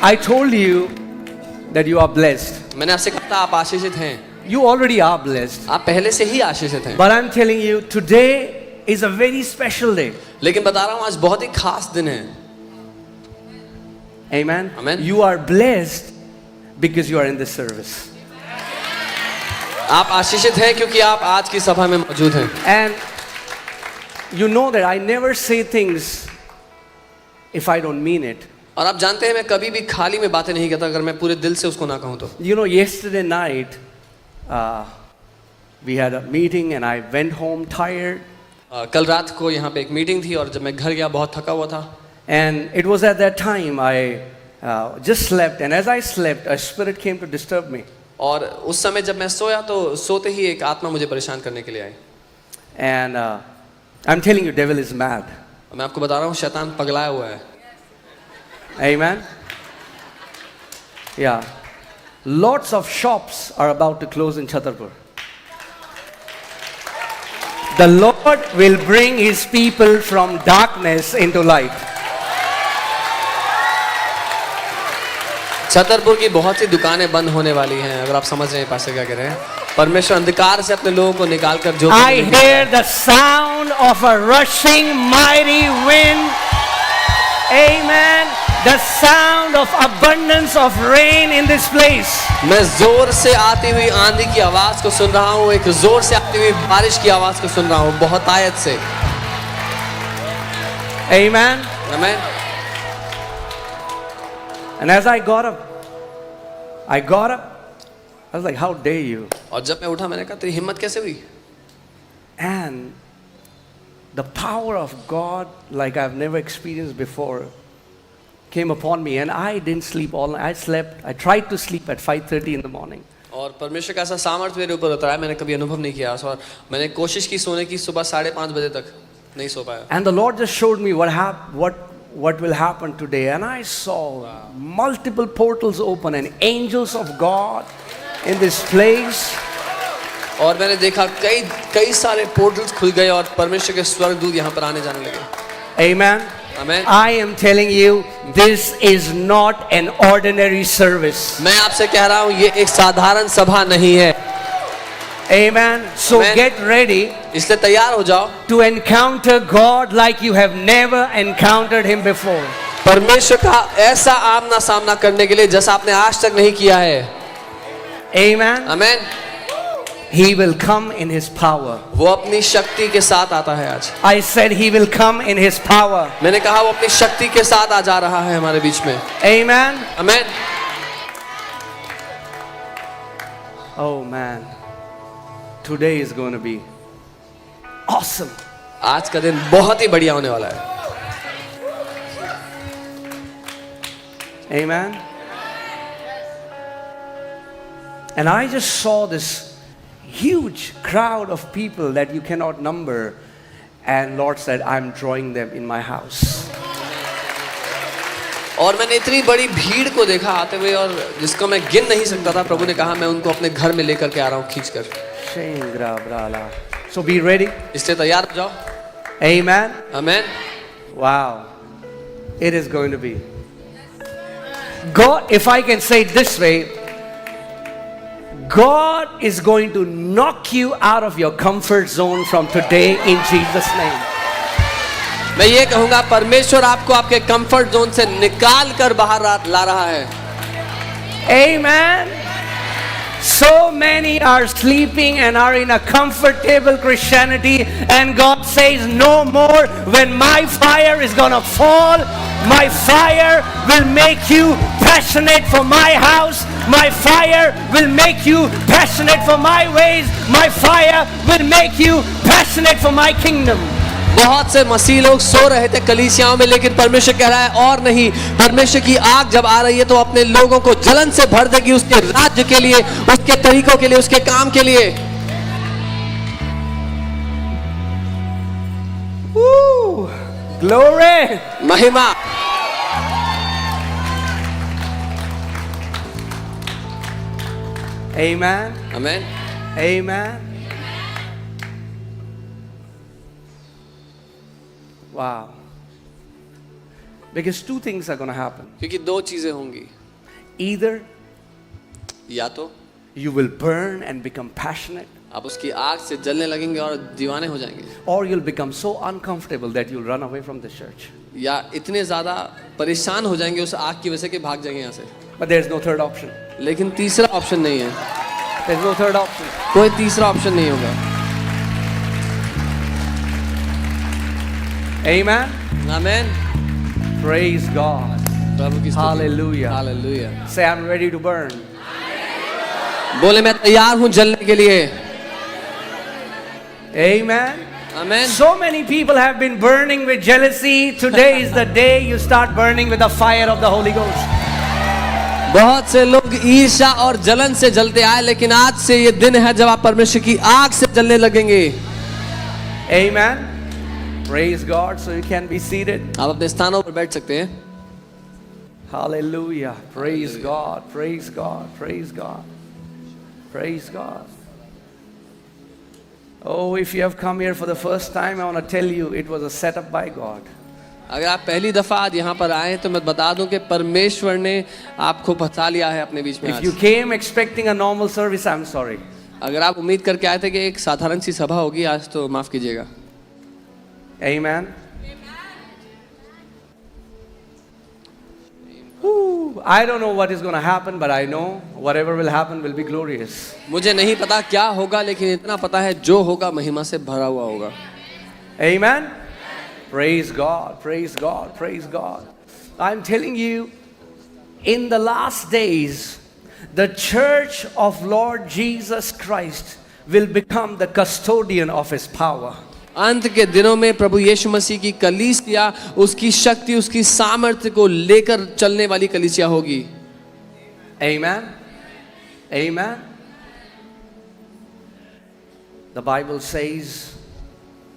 I told you that you are blessed. मैंने आपसे कहा था आप आशीषित हैं. You already are blessed. आप पहले से ही आशीषित हैं. But I'm telling you, today is a very special day. लेकिन बता रहा हूँ आज बहुत ही खास दिन है. Amen. Amen. You are blessed because you are in this service. आप आशीषित हैं क्योंकि आप आज की सभा में मौजूद हैं. And you know that I never say things if I don't mean it. और आप जानते हैं मैं कभी भी खाली में बातें नहीं कहता अगर मैं पूरे दिल से उसको ना कहूँ तो. You know, yesterday night we had a meeting and I went home tired. कल रात को यहाँ पे एक मीटिंग थी और जब मैं घर गया बहुत थका हुआ था. And it was at that time I just slept, and as I slept, a spirit came to disturb me. और उस समय जब मैं सोया तो सोते ही एक आत्मा मुझे परेशान करने के लिए आई. And I'm telling you, devil is mad. मैं आपको बता रहा हूँ शैतान पगलाया हुआ है. Amen. Yeah. Lots of shops are about to close in Chhatarpur. The Lord will bring His people from darkness into light. Chhatarpur की बहुत सी दुकानें बंद होने वाली हैं. अगर आप समझ रहे हैं पास्टर क्या कह रहे हैं. परमेश्वर अंधकार से अपने लोगों को निकाल कर जो I hear the sound of a rushing mighty wind. Amen. The sound of abundance of rain in this place. मैं जोर से आती हुई आंधी की आवाज को सुन रहा हूँ. एक जोर से आती हुई बारिश की आवाज को सुन रहा हूँ बहुत आयत से. Amen. आमीन. And as I got up, I was like, how dare you? और जब मैं उठा मैंने कहा तेरी हिम्मत कैसे हुई. And the power of God, like I've never experienced before, came upon me, and I didn't sleep all night. I tried to sleep at 5:30 in the morning. और परमेश्वर का ऐसा सामर्थ्य मेरे ऊपर उतरा है मैंने कभी अनुभव नहीं किया. और मैंने कोशिश की सोने की. सुबह 5:30 बजे तक नहीं सो पाया. And the Lord just showed me what will happen today, and I saw multiple portals open and angels of God in this place. और मैंने देखा कई सारे पोर्टल्स खुल गए और परमेश्वर के स्वर्गदूत यहाँ पर आने जाने लगे. Amen. Amen. I am telling you, this is not an ordinary service. मैं आपसे कह रहा हूँ ये एक साधारण सभा नहीं है. Amen. So Amen. get ready इसलिए तैयार हो जाओ to encounter God like you have never encountered Him before. परमेश्वर का ऐसा आमना सामना करने के लिए जैसा आपने आज तक नहीं किया है. Amen. आमीन. He will come in His power. वो अपनी शक्ति के साथ आता है आज. I said He will come in His power. मैंने कहा वो अपनी शक्ति के साथ आ जा रहा है हमारे बीच में. Amen. आमीन. Oh man, today is going to be awesome. आज का दिन बहुत ही बढ़िया होने वाला है. Amen. And I just saw this huge crowd of people that you cannot number, and Lord said, I'm drawing them in my house. और मैंने इतनी बड़ी भीड़ को देखा आते हुए और जिसको मैं गिन नहीं सकता था. प्रभु ने कहा मैं उनको अपने घर में लेकर के आ रहा हूँ खींचकर. So be ready. इसलिए तैयार हो जाओ. Amen. आमीन. Wow. It is going to be. God, if I can say it this way, God is going to knock you out of your comfort zone from today in Jesus' name. मैं ये कहूँगा परमेश्वर आपको आपके comfort zone से निकाल कर बाहर ला रहा है. Amen. So many are sleeping and are in a comfortable Christianity, and God says no more. When my fire is gonna fall, my fire will make you passionate for my house. My fire will make you passionate for my ways. My fire will make you passionate for my kingdom. बहुत से मसीह लोग सो रहे थे कलीसियाओं में, लेकिन परमेश्वर कह रहा है और नहीं. परमेश्वर की आग जब आ रही है तो अपने लोगों को जलन से भर देगी उसके राज्य के लिए, उसके तरीकों के लिए, उसके काम के लिए. Glory. महिमा. Amen. आमीन. Amen. Wow. Because two things are going to happen. क्योंकि दो चीजें होंगी, Either या तो you will burn and become passionate, आप उसकी आग से जलने लगेंगे और दीवाने हो जाएंगे, or you'll become so uncomfortable that you'll run away from the church. या इतने ज्यादा परेशान हो जाएंगे उस आग की वजह से कि भाग जाएंगे यहाँ से। But there's no third option. लेकिन तीसरा ऑप्शन नहीं है, There's no third option. कोई तीसरा ऑप्शन नहीं होगा। Amen. आमेन। Praise God. प्रभु की स्तुति। Hallelujah. Hallelujah. Say, I'm ready to burn. बोले मैं तैयार हूँ जलने के लिए। Amen. Amen. So many people have been burning with jealousy. Today is the day you start burning with the fire of the Holy Ghost. बहुत से लोग ईर्ष्या और जलन से जलते आए, लेकिन आज से ये दिन है जब आप परमेश्वर की आग से जलने लगेंगे। Amen. Praise God. So you can be seated. आप अपने स्थानों पर बैठ सकते हैं। Hallelujah. Praise Hallelujah. God. Praise God. Praise God. Praise God. Oh, if you have come here for the first time, I want to tell you it was a setup by God. अगर आप पहली दफा आज यहाँ पर आए तो मैं बता दूं कि परमेश्वर ने आपको बचा लिया है अपने बीच में। If you came expecting a normal service, I'm sorry. अगर आप उम्मीद करके आए थे कि एक साधारण सी सभा होगी आज, तो माफ कीजिएगा। Amen. Whew, I don't know what is going to happen, but I know whatever will happen will be glorious. मुझे नहीं पता क्या होगा, लेकिन इतना पता है जो होगा महिमा से भरा हुआ होगा। Amen. Praise God. Praise God. Praise God. I'm telling you, in the last days, the church of Lord Jesus Christ will become the custodian of His power. अंत के दिनों में प्रभु यीशु मसीह की कलीसिया उसकी शक्ति, उसकी सामर्थ्य को लेकर चलने वाली कलीसिया होगी। Amen. Amen. The Bible says,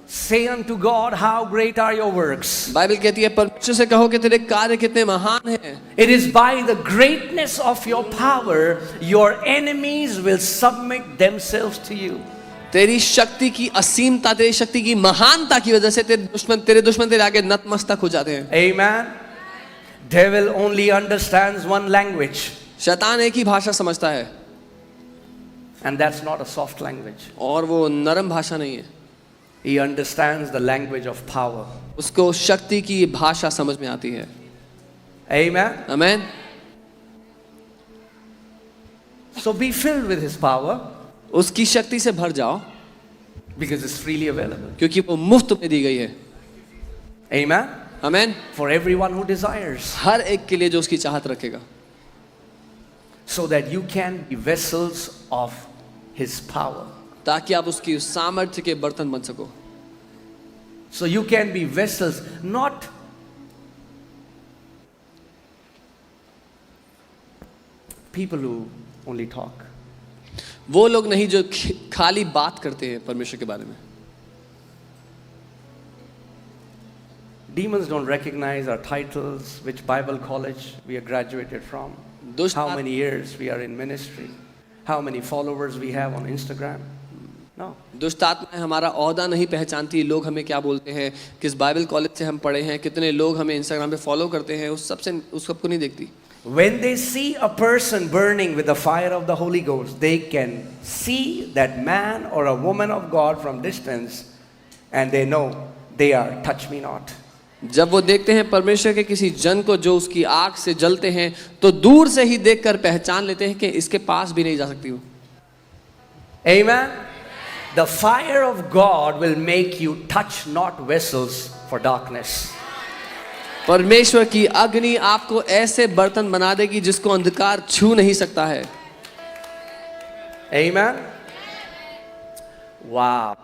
say unto God, how great are your works. Bible कहती है परमेश्वर से कहो कि तेरे कार्य कितने महान हैं। It is by the greatness of your power, your enemies will submit themselves to you. तेरी शक्ति की असीमता, तेरी शक्ति की महानता की वजह से तेरे दुश्मन तेरे आगे नतमस्तक हो जाते हैं। Amen. Devil only understands one language, शैतान एक ही भाषा समझता है, and that's not a soft language. और वो नरम भाषा नहीं है। He understands the language of power. उसको शक्ति की भाषा समझ में आती है। Amen. Amen. So be filled with His power, उसकी शक्ति से भर जाओ, because it's freely available. क्योंकि वो मुफ्त में दी गई है। Amen. Amen. For everyone who desires, हर एक के लिए जो उसकी चाहत रखेगा, so that you can be vessels of His power. ताकि आप उसकी सामर्थ्य के बर्तन बन सको। So you can be vessels, not people who only talk. वो लोग नहीं जो खाली बात करते हैं परमेश्वर के बारे में। Demons don't recognize our titles, which Bible college we are graduated from, दुष्ट how many years we are in ministry, how many followers we have on Instagram. No. दुष्ट आत्माएं हमारा ओहदा नहीं पहचानती, लोग हमें क्या बोलते हैं, किस बाइबल कॉलेज से हम पढ़े हैं, कितने लोग हमें इंस्टाग्राम पे फॉलो करते हैं, उस सबको नहीं देखती। When they see a person burning with the fire of the Holy Ghost, they can see that man or a woman of God from distance, and they know they are touch me not. जब वो देखते हैं परमेश्वर के किसी जन को जो उसकी आग से जलते हैं, तो दूर से ही देखकर पहचान लेते हैं कि इसके पास भी नहीं जा सकती हूँ। Amen. The fire of God will make you touch not vessels for darkness. परमेश्वर की अग्नि आपको ऐसे बर्तन बना देगी जिसको अंधकार छू नहीं सकता है। Amen. Wow.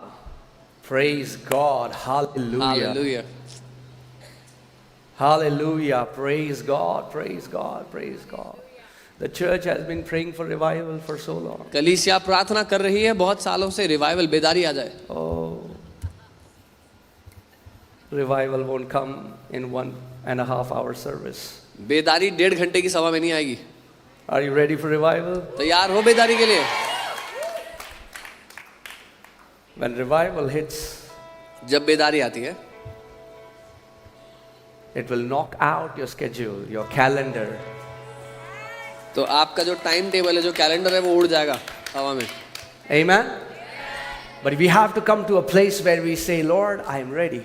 Praise God. Hallelujah. Hallelujah. Hallelujah. Praise God. Praise God. Praise God. The church has been praying for revival for so long. कलीसिया प्रार्थना कर रही है बहुत सालों से, रिवाइवल, बेदारी आ जाए। Oh. Revival won't come in 1.5 hour service. बेदारी 1.5 घंटे की सभा में नहीं आएगी। Are you ready for revival? तैयार हो बेदारी के लिए? When revival hits, जब बेदारी आती है, It will knock out your schedule, your calendar. तो आपका जो टाइम टेबल है, जो कैलेंडर है, वो उड़ जाएगा हवा में. Amen? But we have to come to a place where we say, Lord, I am ready.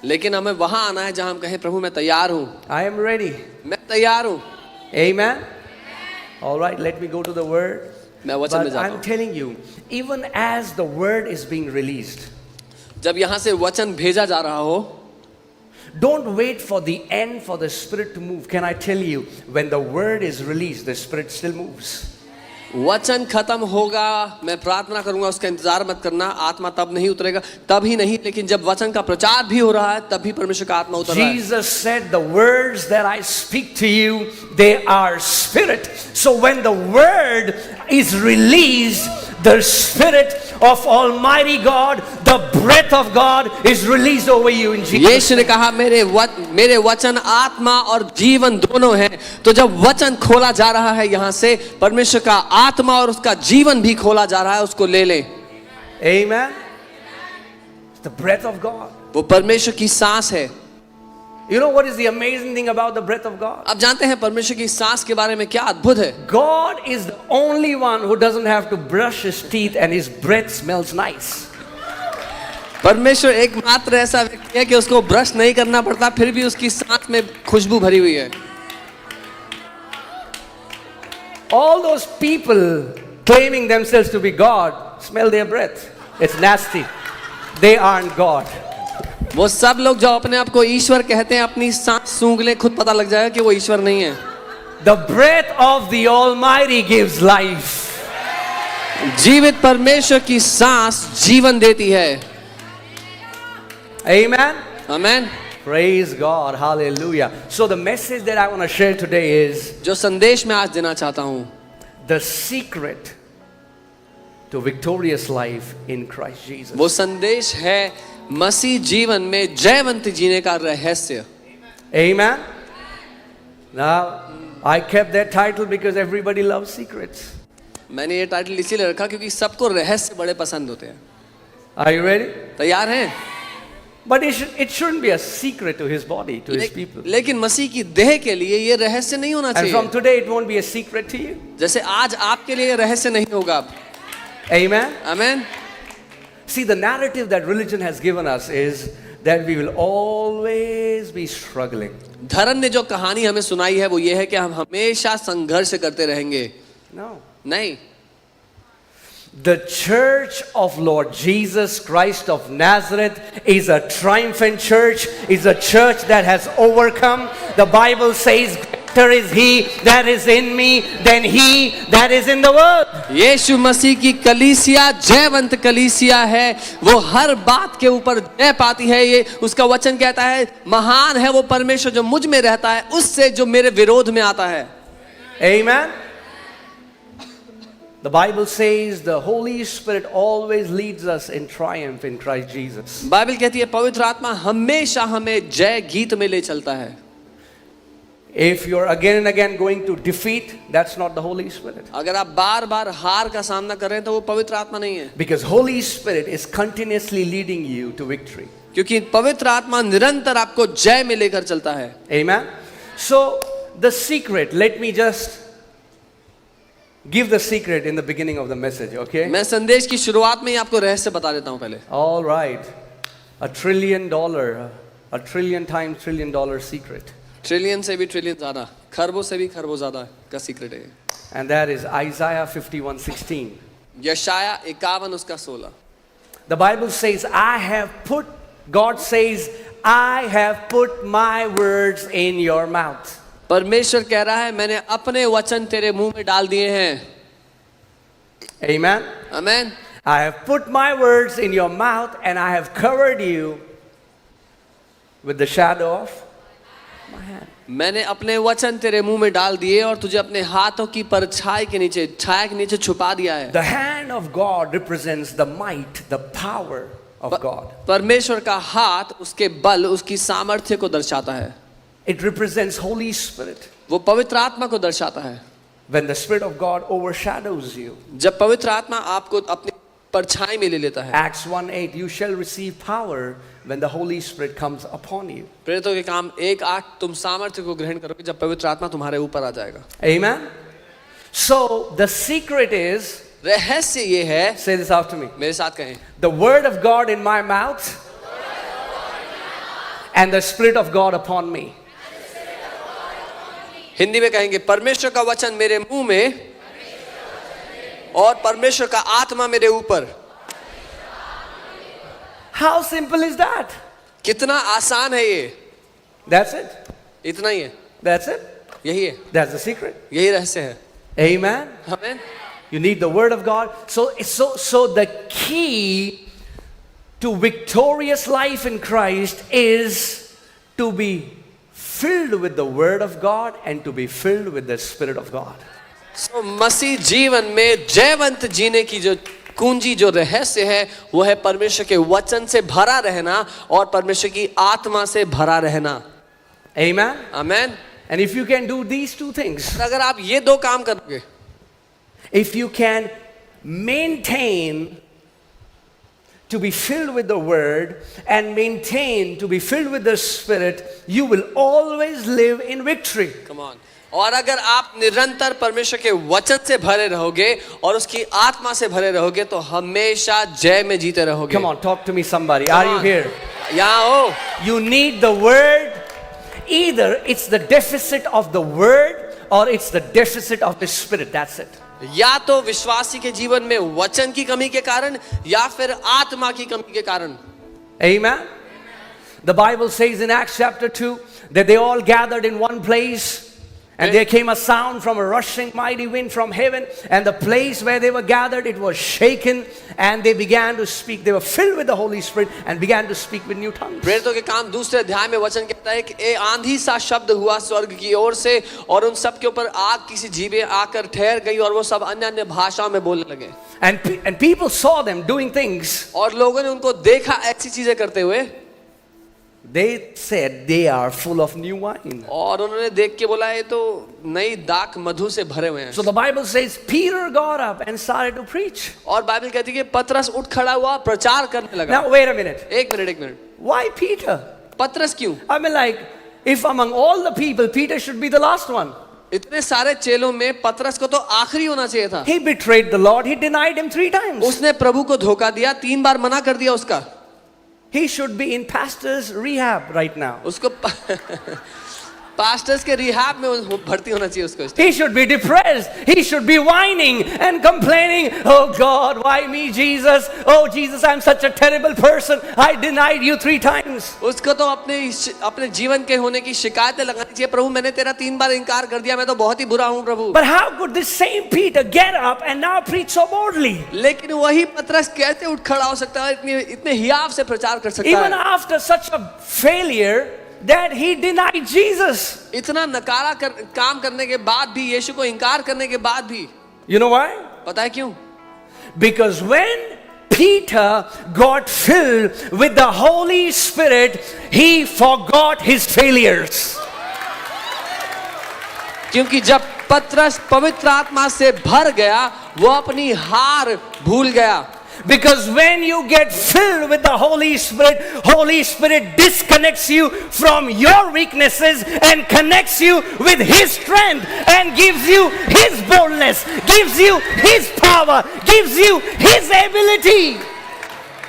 लेकिन हमें वहां आना है जहां हम कहें, प्रभु मैं तैयार हूं. I am ready. मैं तैयार हूं. Amen? All right, let me go to the word. मैं वचन में But जाता I'm हूं. telling you, even as the word is being released, जब यहां से वचन भेजा जा रहा हो, don't wait for the end for the Spirit to move. Can I tell you, when the word is released, the Spirit still moves. वचन खत्म होगा, मैं प्रार्थना करूंगा, उसका इंतजार मत करना, आत्मा तब नहीं उतरेगा, तब ही नहीं, लेकिन जब वचन का प्रचार भी हो रहा है, तब भी परमेश्वर का आत्मा उतर रहा है. Jesus said, the words that I speak to you, they are spirit. So when the word is released, the Spirit of Almighty God, the breath of God is released over you in Jesus. यीशु ने कहा मेरे वचन आत्मा और जीवन दोनों हैं. तो जब वचन खोला जा रहा है, यहां से परमेश्वर का आत्मा और उसका जीवन भी खोला जा रहा है, उसको ले लें. Amen. It's the breath of God. वो परमेश्वर की सांस है. You know what is the amazing thing about the breath of God? आप जानते हैं परमेश्वर की सांस के बारे में क्या अद्भुत है? God is the only one who doesn't have to brush his teeth and his breath smells nice. परमेश्वर एकमात्र ऐसा व्यक्ति है कि उसको ब्रश नहीं करना पड़ता, फिर भी उसकी सांस में खुशबू भरी हुई है. All those people claiming themselves to be God, smell their breath. It's nasty. They aren't God. वो सब लोग जो अपने आप को ईश्वर कहते हैं, अपनी सांस सूंघ लें, खुद पता लग जाएगा कि वो ईश्वर नहीं है. The breath of the Almighty gives life. जीवित परमेश्वर की सांस जीवन देती है. Amen. Amen. Praise God. Hallelujah. So the message that I want to share today is जो संदेश मैं आज देना चाहता हूं, the secret to victorious life in Christ Jesus. वो संदेश है मसीह जीवन में जयवंत जीने का रहस्य. Amen. Now, I kept that title because everybody loves secrets. मैंने ये टाइटल इसीलिए रखा क्योंकि सबको रहस्य बड़े पसंद होते हैं. Are you ready? तैयार हैं? But it shouldn't be a secret to his body, to his people. लेकिन मसीह की देह के लिए ये रहस्य नहीं होना And from चाहिए. today, it won't be a secret to you. जैसे आज आपके लिए रहस्य नहीं होगा. Amen. Amen. See, the narrative that religion has given us is that we will always be struggling. धर्म ने जो कहानी हमें सुनाई है वो ये है कि हम हमेशा संघर्ष करते रहेंगे. No. नहीं. The church of Lord Jesus Christ of Nazareth is a triumphant church, is a church that has overcome. The Bible says, greater is he that is in me than he that is in the world. यीशु मसीह की कलीसिया जयवंत कलीसिया है. वो हर बात के ऊपर जय पाती है. ये उसका वचन कहता है, महान है वो परमेश्वर जो मुझ में रहता है उससे जो मेरे विरोध में आता है. Amen. The Bible says the Holy Spirit always leads us in triumph in Christ Jesus. Bible कहती है पवित्र आत्मा हमेशा हमें जय गीत में ले चलता है. If you're again and again going to defeat, that's not the Holy Spirit. अगर आप बार बार हार का सामना कर रहे हैं तो वो पवित्र आत्मा नहीं है. Because Holy Spirit is continuously leading you to victory. क्योंकि पवित्र आत्मा निरंतर आपको जय में लेकर चलता है. Amen. So the secret, let me just give the secret in the beginning of the message, okay? मैं संदेश की शुरुआत में ही आपको रहस्य बता देता हूं पहले. All right. $1 trillion, a trillion times $1 trillion secret. Trillion से भी ट्रिलियन ज्यादा, खरबों से भी खरबों ज्यादा का सीक्रेट है. And that is Isaiah 51:16. यशाया 51 उसका 16. The Bible says, God says, I have put my words in your mouth. परमेश्वर कह रहा है मैंने अपने वचन तेरे मुंह में डाल दिए हैं. Amen. Amen. I have put my words in your mouth and I have covered you with the shadow of my hand. मैंने अपने वचन तेरे मुंह में डाल दिए और तुझे अपने हाथों की परछाई के नीचे, छाया के नीचे छुपा दिया है. The hand of God represents the might, the power of God. परमेश्वर का हाथ उसके बल, उसकी सामर्थ्य को दर्शाता है. It represents Holy Spirit. वो पवित्र आत्मा को दर्शाता है. When the Spirit of God overshadows you, जब पवित्र आत्मा आपको अपनी परछाई में ले लेता है। Acts 1:8, you shall receive power when the Holy Spirit comes upon you. प्रेरितों के काम 1:8, तुम सामर्थ्य को ग्रहण करोगे जब पवित्र आत्मा तुम्हारे ऊपर आ जाएगा। Amen? So, the secret is, रहस्य ये है, say this after me, मेरे साथ कहें, the word of God in my mouth and the Spirit of God upon me. Hindi में कहेंगे परमेश्वर का वचन मेरे मुंह में और परमेश्वर का आत्मा मेरे ऊपर। How simple is that? कितना आसान है ये, That's it. इतना ही है, That's it. यही है, That's the secret. यही रहस्य है। Amen. आमीन। You need the word of God. So the key to victorious life in Christ is to be filled with the word of God and to be filled with the Spirit of God. So मसीह जीवन में जयवंत जीने की जो कुंजी, जो रहस्य है, वो है परमेश्वर के वचन से भरा रहना और परमेश्वर की आत्मा से भरा रहना। Amen. आमीन। And if you can do these two things, अगर आप ये दो काम करोगे, if you can maintain to be filled with the word and maintain to be filled with the Spirit, you will always live in victory. Come on. और अगर आप निरंतर परमेश्वर के वचन से भरे रहोगे और उसकी आत्मा से भरे रहोगे तो हमेशा जय में जीते रहोगे। Come on, talk to me somebody. Are you here? यहाँ हो। You need the word. Either it's the deficit of the word or it's the deficit of the Spirit. That's it. या तो विश्वासी के जीवन में वचन की कमी के कारण या फिर आत्मा की कमी के कारण। Amen. The Bible says in Acts chapter 2 that they all gathered in one place. And there came a sound from a rushing mighty wind from heaven, and the place where they were gathered, it was shaken, and they began to speak. They were filled with the Holy Spirit and began to speak with new tongues. प्रेरितों के काम दूसरे अध्याय में वचन कहता है कि एक आंधी सा शब्द हुआ स्वर्ग की ओर से और उन सब के ऊपर आग की सी जीभें आकर ठहर गई और वो सब अन्य अन्य भाषाओं में बोलने लगे। And people saw them doing things. और लोगों ने उनको देखा ऐसी चीजें करते हुए। They said they are full of new wine. और उन्होंने देख के बोला ये तो नई दाख मधु से भरे हुए हैं। So the Bible says Peter got up and started to preach. और बाइबल कहती है कि पतरस उठ खड़ा हुआ प्रचार करने लगा। Now wait a minute. एक मिनट। Why Peter? पतरस क्यों? I mean, like, if among all the people, Peter should be the last one. इतने सारे चेलों में पतरस को तो आखिरी होना चाहिए था। He betrayed the Lord. He denied him 3 times. उसने प्रभु को धोखा दिया, 3 बार मना कर दिया उसका। He should be in pastor's rehab right now. उसको पास्टर्स के रिहाब में भर्ती होना चाहिए उसको। He should be depressed. He should be whining and complaining. Oh God, why me, Jesus? Oh Jesus, I'm such a terrible person. I denied you 3 times. उसको तो अपने जीवन के होने की शिकायतें लगानी चाहिए। प्रभु मैंने तेरा 3 बार इनकार कर दिया, मैं तो बहुत ही बुरा हूँ प्रभु। But how could this same Peter get up and now preach so boldly? लेकिन वही पतरस कैसे उठ खड़ा हो सकता है, इतने हियाव से प्रचार कर सकता Even है? after such a failure that he denied Jesus. इतना नकारा काम करने के बाद भी, यीशु को इनकार करने के बाद भी। You know why? पता है क्यों? Because when Peter got filled with the Holy Spirit, he forgot his failures. क्योंकि जब पतरस पवित्र आत्मा से भर गया, वो अपनी हार भूल गया। Because when you get filled with the Holy Spirit disconnects you from your weaknesses and connects you with His strength and gives you His boldness, gives you His power, gives you His ability.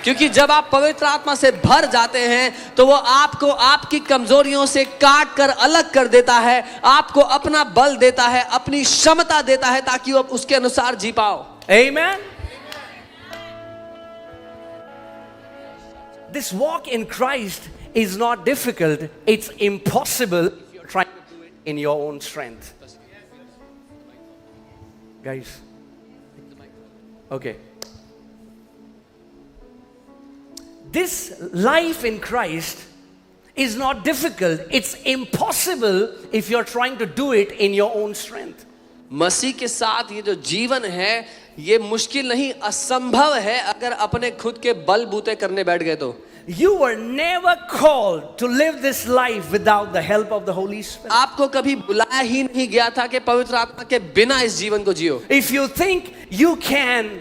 क्योंकि जब आप पवित्र आत्मा से भर जाते हैं तो वो आपको आपकी कमजोरियों से काट कर अलग कर देता है, आपको अपना बल देता है, अपनी क्षमता देता है ताकि आप उसके अनुसार जी पाओ। Amen. This walk in Christ is not difficult, it's impossible if you're trying to do it in your own strength. Guys, okay. This life in Christ is not difficult, it's impossible if you're trying to do it in your own strength. मसीह के साथ ये जो जीवन है ये मुश्किल नहीं, असंभव है अगर अपने खुद के बल बूते करने बैठ गए तो। You were never called to live this life without the help of the Holy Spirit. आपको कभी बुलाया ही नहीं गया था कि पवित्र आत्मा के बिना इस जीवन को जियो। If you think you can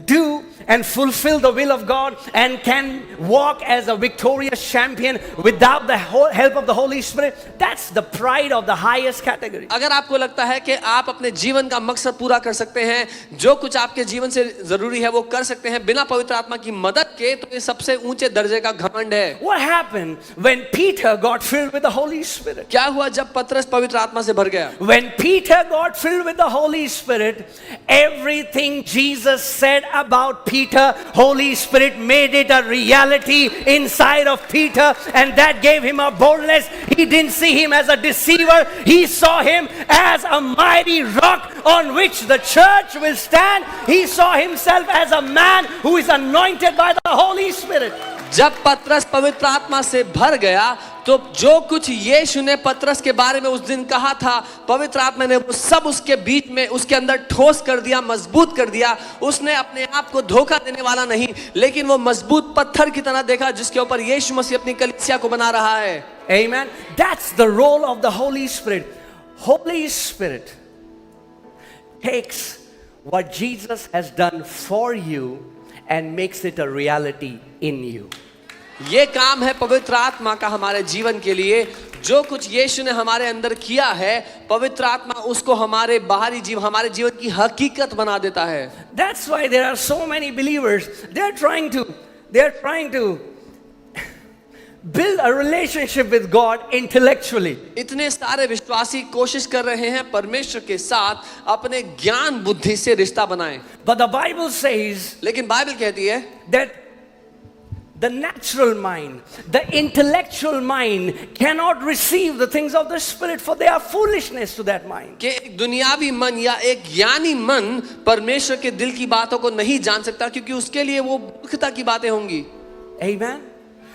do and fulfill the will of God and can walk as a victorious champion without the help of the Holy Spirit, that's the pride of the highest category. अगर आपको लगता है कि आप अपने जीवन का मकसद पूरा कर सकते हैं, जो कुछ आपके जीवन से जरूरी है वो कर सकते हैं बिना पवित्र आत्मा की मदद के, तो ये सबसे ऊंचे दर्जे का घमंड है. What happened when Peter got filled with the Holy Spirit? क्या हुआ जब पतरस पवित्र आत्मा से भर गया? When Peter got filled with the Holy Spirit, everything Jesus said about Peter, Holy Spirit made it a reality inside of Peter, and that gave him a boldness. He didn't see him as a deceiver. He saw him as a mighty rock on which the church will stand. He saw himself as a man who is anointed by the Holy Spirit. जब पतरस पवित्र आत्मा से भर गया तो जो कुछ यीशु ने पतरस के बारे में उस दिन कहा था, पवित्र आत्मा ने वो सब उसके बीच में, उसके अंदर ठोस कर दिया, मजबूत कर दिया. उसने अपने आप को धोखा देने वाला नहीं, लेकिन वो मजबूत पत्थर की तरह देखा जिसके ऊपर यीशु मसीह अपनी कलीसिया को बना रहा है. Amen. That's the role of the Holy Spirit. Holy Spirit takes what Jesus has done for you and makes it a reality in you. ये काम है पवित्र आत्मा का हमारे जीवन के लिए. जो कुछ यीशु ने हमारे अंदर किया है, पवित्र आत्मा उसको हमारे बाहरी जीवन, हमारे जीवन की हकीकत बना देता है. That's why there are so many believers. They're trying to build a relationship with God intellectually. इतने सारे विश्वासी कोशिश कर रहे हैं परमेश्वर के साथ अपने ज्ञान बुद्धि से रिश्ता बनाएं. But the Bible says लेकिन बाइबल कहती है that the natural mind, the intellectual mind cannot receive the things of the Spirit, for they are foolishness to that mind. कि एक दुनियावी मन या एक ज्ञानी मन परमेश्वर के दिल की बातों को नहीं जान सकता, क्योंकि उसके लिए वो मूर्खता की बातें होंगी. Amen.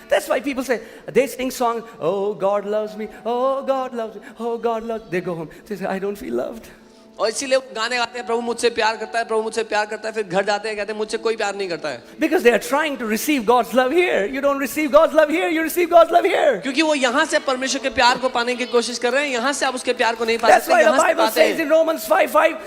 That's why people say, they sing songs, oh God loves me, oh God loves me, oh God loves me. They go home, they say, I don't feel loved. और इसीलिए गाने गाते हैं, प्रभु मुझसे प्यार करता है, प्रभु मुझसे प्यार करता है. फिर घर जाते हैं, कहते हैं मुझसे कोई प्यार नहीं करता है. Because they are trying to receive God's love here. You don't receive God's love here, you receive God's love here. क्योंकि वो यहाँ से परमेश्वर के प्यार को पाने की कोशिश कर रहे हैं, यहाँ से आप उसके प्यार को नहीं पा That's सकते. why the यहाँ से Bible पाते says हैं. in Romans 5:5,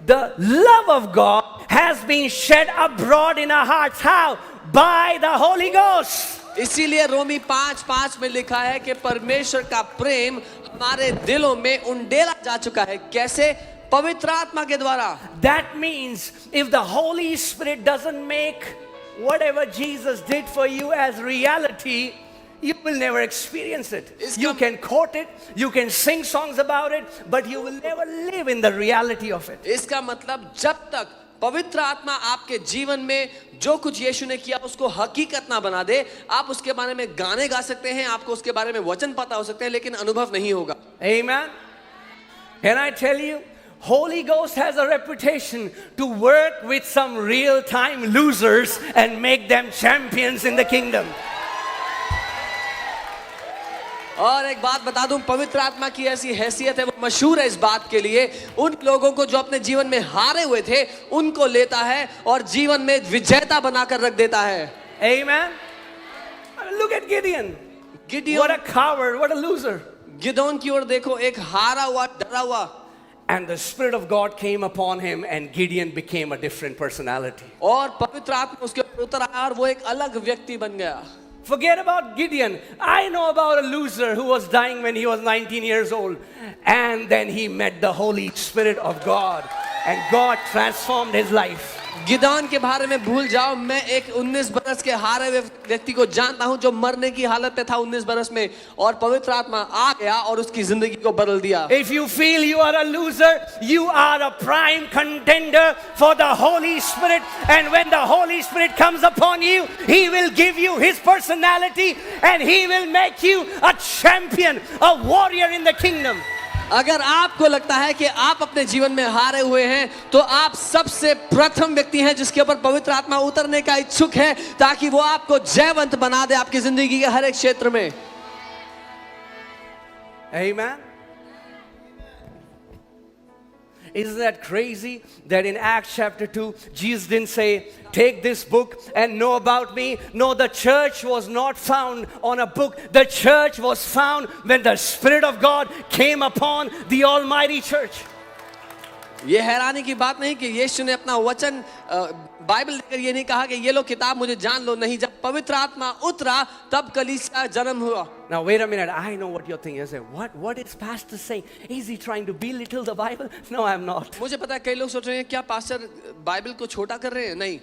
the love of God has been shed abroad in our hearts. How? By the Holy Ghost. इसीलिए रोमी 5:5 में लिखा है कि परमेश्वर का प्रेम हमारे दिलों में उंडेला जा चुका है. कैसे? पवित्र आत्मा के द्वारा. That means if the Holy Spirit doesn't make whatever Jesus did for you as reality, you will never experience it. You can quote it, you can sing songs about it, but you will never live in the reality of it. इसका मतलब जब तक पवित्र आत्मा आपके जीवन में जो कुछ यीशु ने किया उसको हकीकत ना बना दे, आप उसके बारे में गाने गा सकते हैं, आपको उसके बारे में वचन पता हो सकते हैं, लेकिन अनुभव नहीं होगा. Amen. Can I tell you, Holy Ghost has a reputation to work with some real-time losers and make them champions in the kingdom. और एक बात बता दूं, पवित्र आत्मा की ऐसी हैसियत है, वो मशहूर है इस बात के लिए, उन लोगों को जो अपने जीवन में हारे हुए थे उनको लेता है और जीवन में विजेता बनाकर रख देता है. Amen. Look at Gideon. What a coward, what a loser. Gideon की ओर देखो, एक हारा हुआ, डरा हुआ. And the Spirit of God came upon him and Gideon became a different personality. और पवित्र आत्मा उसके ऊपर उतर आया और वो एक अलग व्यक्ति बन गया. Forget about Gideon. I know about a loser who was dying when he was 19 years old. And then he met the Holy Spirit of God. And God transformed his life. Gideon के बारे में भूल जाओ. मैं एक 19 बरस के हारे हुए व्यक्ति को जानता हूं जो मरने की हालत में था 19 बरस में, और पवित्र आत्मा आ गया और उसकी जिंदगी को बदल दिया. If you feel you are a loser, you are a prime contender for the Holy Spirit. And when the Holy Spirit comes upon you, He will give you His personality and He will make you a champion, a warrior in the kingdom. अगर आपको लगता है कि आप अपने जीवन में हारे हुए हैं, तो आप सबसे प्रथम व्यक्ति हैं जिसके ऊपर पवित्र आत्मा उतरने का इच्छुक है, ताकि वो आपको जयवंत बना दे आपकी जिंदगी के हर एक क्षेत्र में. Amen. Isn't that crazy that in Acts chapter 2, Jesus didn't say, take this book and know about me? No, the church was not found on a book. The church was found when the Spirit of God came upon the Almighty Church. ये हैरानी की बात नहीं कि यीशु ने अपना वचन Bible लेकर ये नहीं कहा कि ये लो किताब मुझे जान लो, नहीं, जब पवित्र आत्मा उतरा तब कलीसिया जन्म हुआ। Now wait a minute, I know what you're thinking. You say, what is pastor saying? Is he trying to belittle the Bible? No, I'm not. मुझे पता है कई लोग सोच रहे हैं क्या पास्टर बाइबल को छोटा कर रहे हैं। नहीं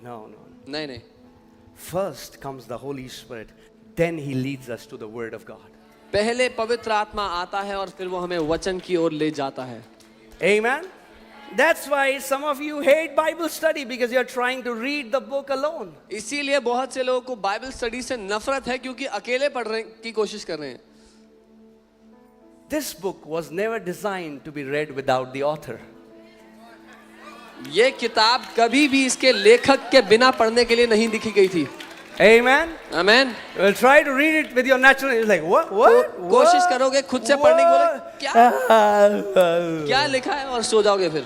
No. नहीं नहीं, First comes the Holy Spirit, then he leads us to the Word of God. पहले पवित्र आत्मा आता है और फिर वो हमें वचन की ओर ले जाता है। Amen? That's why some of you hate Bible study because you're trying to read the book alone. इसीलिए बहुत से लोगों को बाइबल स्टडी से नफरत है क्योंकि अकेले पढ़ने की कोशिश कर रहे हैं। This book was never designed to be read without the author. ये किताब कभी भी इसके लेखक के बिना पढ़ने के लिए नहीं लिखी गई थी। Amen? Amen. Well, try to read it with your natural. It's like, what? कोशिश करोगे खुद से पढ़ने की, बोले क्या लिखा है और सो जाओगे फिर।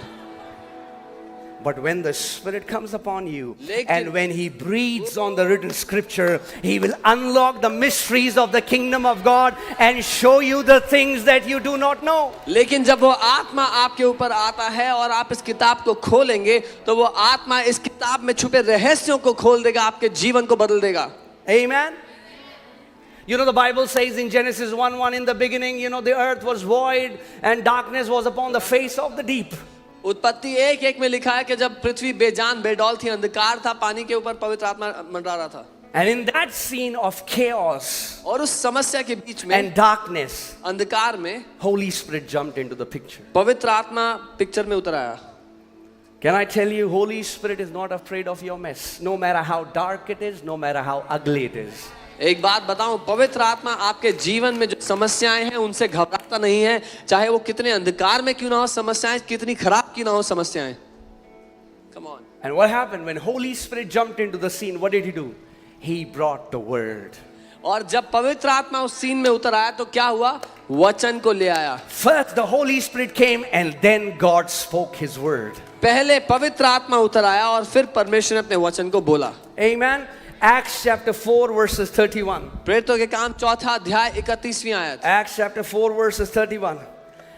But when the Spirit comes upon you, लेकिन- and when He breathes on the written scripture, He will unlock the mysteries of the kingdom of God and show you the things that you do not know. लेकिन जब वो आत्मा आपके ऊपर आता है और आप इस किताब को खोलेंगे तो वो आत्मा इस किताब में छुपे रहस्यों को खोल देगा, आपके जीवन को बदल देगा। Amen? You know, the Bible says in Genesis 1:1, in the beginning, the earth was void and darkness was upon the face of the deep. उत्पत्ति 1:1 में लिखा है कि जब पृथ्वी बेजान बेडौल थी, अंधकार था, पानी के ऊपर पवित्र आत्मा मंडरा रहा था। And in that scene of chaos और उस समस्या के बीच में, and darkness, अंधकार में, Holy Spirit jumped into the picture. पवित्र आत्मा पिक्चर में उतर आया। Can I tell you, Holy Spirit is not afraid of your mess, no matter how dark it is, no matter how ugly it is. एक बात बताऊं, पवित्र आत्मा आपके जीवन में जो समस्याएं हैं उनसे घबराता नहीं है, चाहे वो कितने अंधकार में क्यों ना हो समस्याएं, कितनी खराब क्यों ना हो समस्याएं। Come on. And what happened when Holy Spirit jumped into the scene? What did He do? He brought the word. और जब पवित्र आत्मा उस सीन में उतर आया तो क्या हुआ? वचन को ले आया। First the Holy Spirit came and then God spoke His word. पहले पवित्र आत्मा उतर आया और फिर परमेश्वर ने अपने वचन को बोला। Amen. Acts chapter 4 verses 31. प्रेरितों के काम 4 अध्याय 31वीं आयत। Acts chapter 4 verses 31.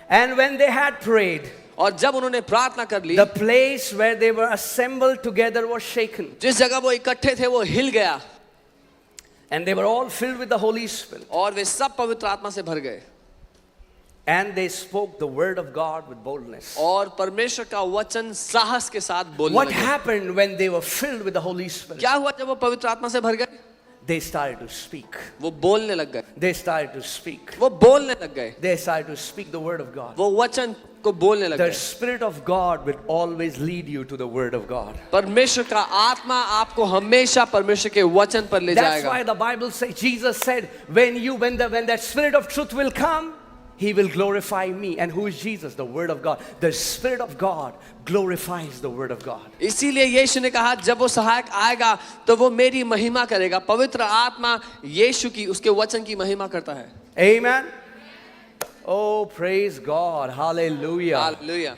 And when they had prayed, और जब उन्होंने प्रार्थना कर ली, the place where they were assembled together was shaken. जिस जगह वो इकट्ठे थे वो हिल गया And they were all filled with the Holy Spirit. और वे सब पवित्र आत्मा से भर गए And they spoke the word of God with boldness. और परमेश्वर का वचन साहस के साथ बोलने What लगे। happened when they were filled with the Holy Spirit? क्या हुआ जब वो पवित्र आत्मा से भर गए? They started to speak. वो बोलने लग गए, They started to speak. वो बोलने लग गए, They started to speak the word of God. वो वचन को बोलने लग The गए। Spirit of God will always lead you to the word of God. परमेश्वर का आत्मा आपको हमेशा परमेश्वर के वचन पर ले That's जाएगा। why the Bible says, Jesus said, when that Spirit of truth will come, He will glorify me. And who is Jesus? The Word of God. The Spirit of God glorifies the Word of God. इसीलिए यीशु ने कहा जब वो सहायक आएगा तो वो मेरी महिमा करेगा। पवित्र आत्मा यीशु की, उसके वचन की महिमा करता है। Amen. Oh, praise God. Hallelujah. Hallelujah.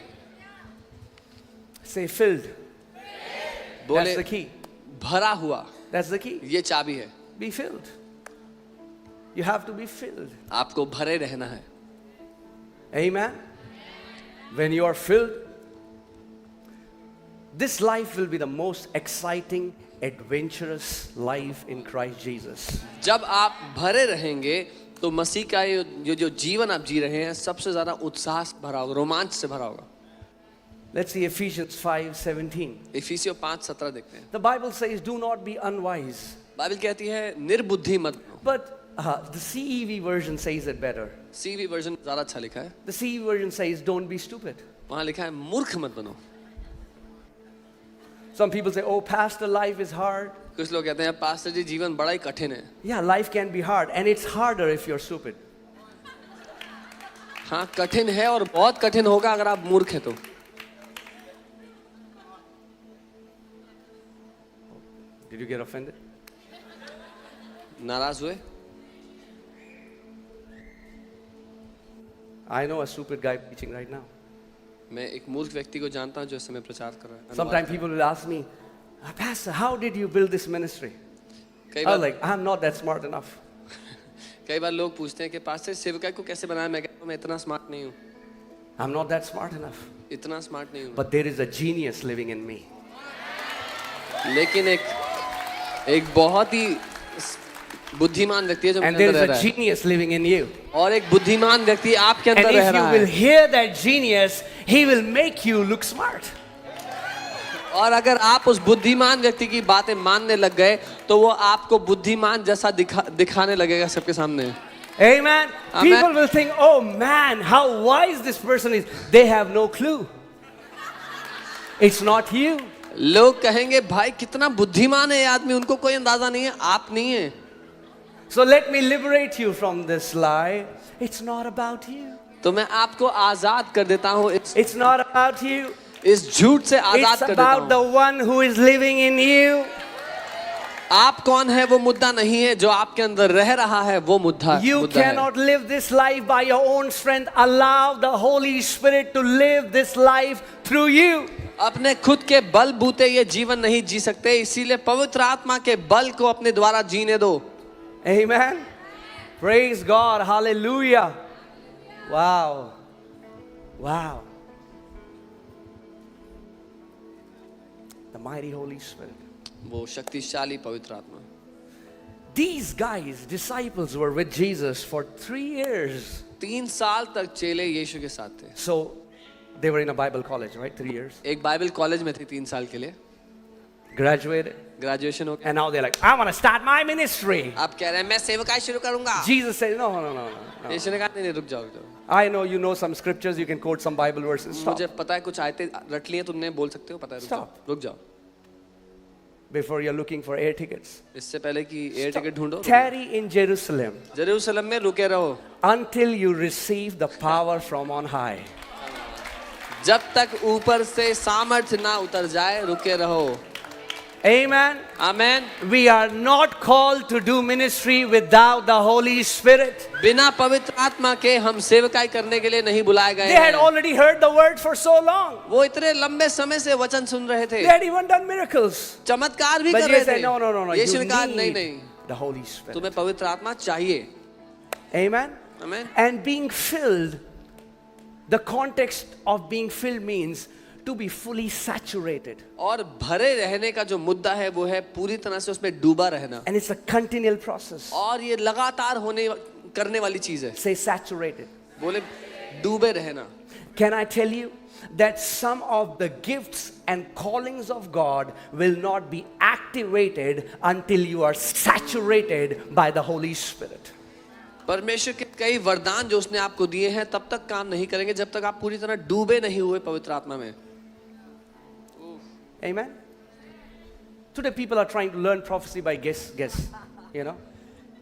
Say filled. That's बोले the key. भरा हुआ, That's the key. ये चाबी है। Be filled. You have to be filled. आपको भरे रहना है। Amen. When you are filled, this life will be the most exciting, adventurous life in Christ Jesus. जब आप भरे रहेंगे तो मसीह का ये जो जीवन आप जी रहे हैं सबसे ज्यादा उत्साह से भरा होगा, रोमांच से भरा होगा। Let's see Ephesians 5:17. इफिसियों 5:17 देखते हैं। The Bible says, do not be unwise. Bible कहती है निर्बुद्धि मत बनो। But the CEV version says it better. CV version ज्यादा अच्छा लिखा है। The CEV version says, don't be stupid. वहां लिखा है मूर्ख मत बनो। Some people say, oh, pastor, life is hard. कुछ लोग कहते हैं पास्टर जी जीवन बड़ा ही कठिन है। Yeah, life can be hard, and it's harder if you're stupid. हाँ कठिन है और बहुत कठिन होगा अगर आप मूर्ख हैं तो। Did you get offended? नाराज हुए? I know a stupid guy preaching right now. मैं एक मूर्ख व्यक्ति को जानता हूँ जो इस समय प्रचार कर रहा है। Sometimes people will ask me, Pastor, how did you build this ministry? कई I was bar like, I'm not that smart enough. कई बार लोग पूछते हैं कि पास्टर सेवकाई को कैसे बनाया? मैं कहता हूँ मैं इतना स्मार्ट नहीं हूँ। I'm not that smart enough. इतना स्मार्ट नहीं हूँ but there is a genius living in me. लेकिन एक बहुत ही बुद्धिमान व्यक्ति है जो And मेरे there अंदर is रह a रहा है genius living in you. और एक बुद्धिमान व्यक्ति आपके And अंदर रह if you रहा will है hear that genius, he will make you look smart. और अगर आप उस बुद्धिमान व्यक्ति की बातें मानने लग गए तो वो आपको बुद्धिमान जैसा दिखाने लगेगा सबके सामने Amen. Amen. People will think, oh man, how wise this person is. They have no clue. It's not you. लोग कहेंगे भाई कितना बुद्धिमान है ये आदमी उनको कोई अंदाजा नहीं है आप नहीं है So let me liberate you from this lie. It's not about you. तो मैं आपको आजाद कर देता हूँ It's not about you. इस झूठ से आजाद It's कर देता about हूँ the one who is living in you. आप कौन है वो मुद्दा नहीं है जो आपके अंदर रह रहा है वो मुद्दा You मुद्दा है cannot live this life by your own strength. Allow the Holy Spirit to live this life through you. अपने खुद के बल बूते ये जीवन नहीं जी सकते इसीलिए पवित्र आत्मा के बल को अपने द्वारा जीने दो Amen. Praise God. Hallelujah. Wow. Wow. The mighty Holy Spirit. वो शक्तिशाली पवित्र आत्मा These guys, disciples, were with Jesus for 3 years. 3 साल तक चेले यीशु के साथ थे So they were in a Bible college, right? 3 years. एक बाइबल कॉलेज में थे 3 साल के लिए Graduated. ग्रेजुएशन हो गया And now they're like, I want to start my ministry. आप कह रहे हैं मैं सेवकाई शुरू करूंगा Jesus said, no. यीशु ने कहा नहीं रुक जाओ I know you know some scriptures. You can quote some Bible verses. Stop. मुझे पता है कुछ आयतें रट ली हैं तुमने बोल सकते हो पता है रुक जाओ Before you're looking for air tickets. इससे पहले कि एयर टिकट ढूंढो Tarry in Jerusalem जेरूसलम में रुके रहो until you receive the power from on high. जब तक ऊपर से सामर्थ्य ना उतर जाए रुके रहो Amen. Amen We are not called to do ministry without the Holy Spirit. बिना पवित्र आत्मा के हम सेवकाई करने के लिए नहीं बुलाए गए They had हैं already heard the word for so long. वो इतने लंबे समय से वचन सुन रहे थे They had even done miracles. चमत्कार भी But कर Jesus रहे said, थे no. यीशु You ने कहा नहीं need the Holy Spirit. तुम्हें पवित्र आत्मा चाहिए Amen. Amen And being filled, the context of being filled means to be fully saturated. और भरे रहने का जो मुद्दा है वो है पूरी तरह से उसमें डूबा रहना And it's a continual process. और ये लगातार होने करने वाली चीज है Say saturated. बोले डूबे रहना Can I tell you that some of the gifts and callings of God will not be activated until you are saturated by the Holy Spirit? परमेश्वर के कई वरदान जो उसने आपको दिए हैं तब तक काम नहीं करेंगे जब तक आप पूरी तरह डूबे नहीं हुए पवित्र आत्मा में Amen. Today people are trying to learn prophecy by guess. You know,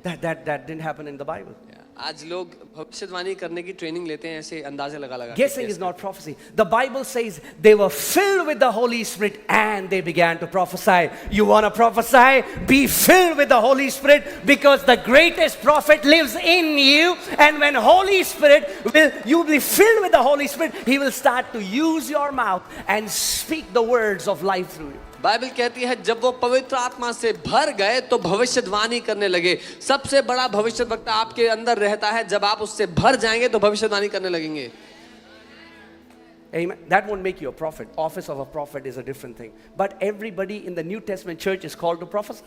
that didn't happen in the Bible. आज लोग भविष्यवाणी करने की ट्रेनिंग लेते हैं ऐसे अंदाजे लगा Guessing is not prophecy. The Bible says they were filled with the Holy Spirit and they began to prophesy. You want to prophesy? Be filled with the Holy Spirit because the greatest prophet lives in you. And when Holy Spirit you will be filled with the Holy Spirit, He will start to use your mouth and speak the words of life through you. Bible कहती है जब वो पवित्र आत्मा से भर गए तो भविष्यवाणी करने लगे सबसे बड़ा भविष्यवक्ता आपके अंदर रहता है जब आप उससे भर जाएंगे तो भविष्यवाणी करने लगेंगे Amen. That won't make you a prophet. Office of a prophet is a different thing. But everybody in the New Testament church is called to prophesy.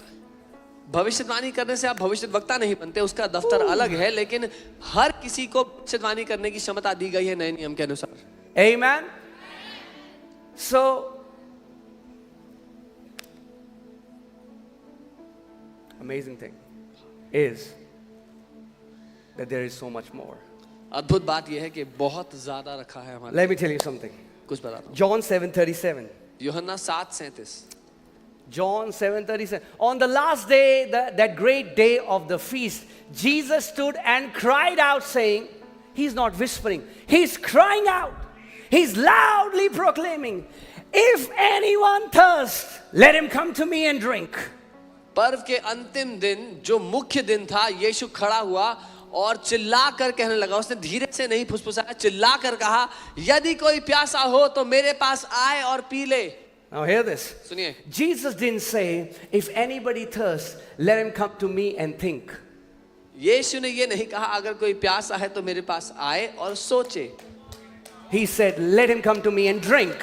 भविष्यवाणी करने से आप भविष्यवक्ता नहीं बनते उसका दफ्तर अलग है लेकिन हर किसी को भविष्यवाणी करने की क्षमता दी गई है नए नियम के अनुसार Amen. So amazing thing is that there is so much more. अद्भुत बात यह है कि बहुत ज्यादा रखा है हमारे Let me tell you something. कुछ बताता हूँ John 7:37. यूहन्ना 7:37 John 7:37. On the last day, that great day of the feast, Jesus stood and cried out saying, He's not whispering, He's crying out. He's loudly proclaiming, if anyone thirsts, let him come to me and drink. पर्व के अंतिम दिन जो मुख्य दिन था यीशु खड़ा हुआ और चिल्ला कर कहने लगा उसने धीरे से नहीं फुसफुसाया चिल्ला कर कहा यदि कोई प्यासा हो तो मेरे पास आए और पी ले Now hear this. सुनिए Jesus didn't say, if anybody thirsts, let him come to me and think. यीशु ने ये नहीं कहा अगर कोई प्यासा है तो मेरे पास आए और सोचे He said, let him come to me and drink.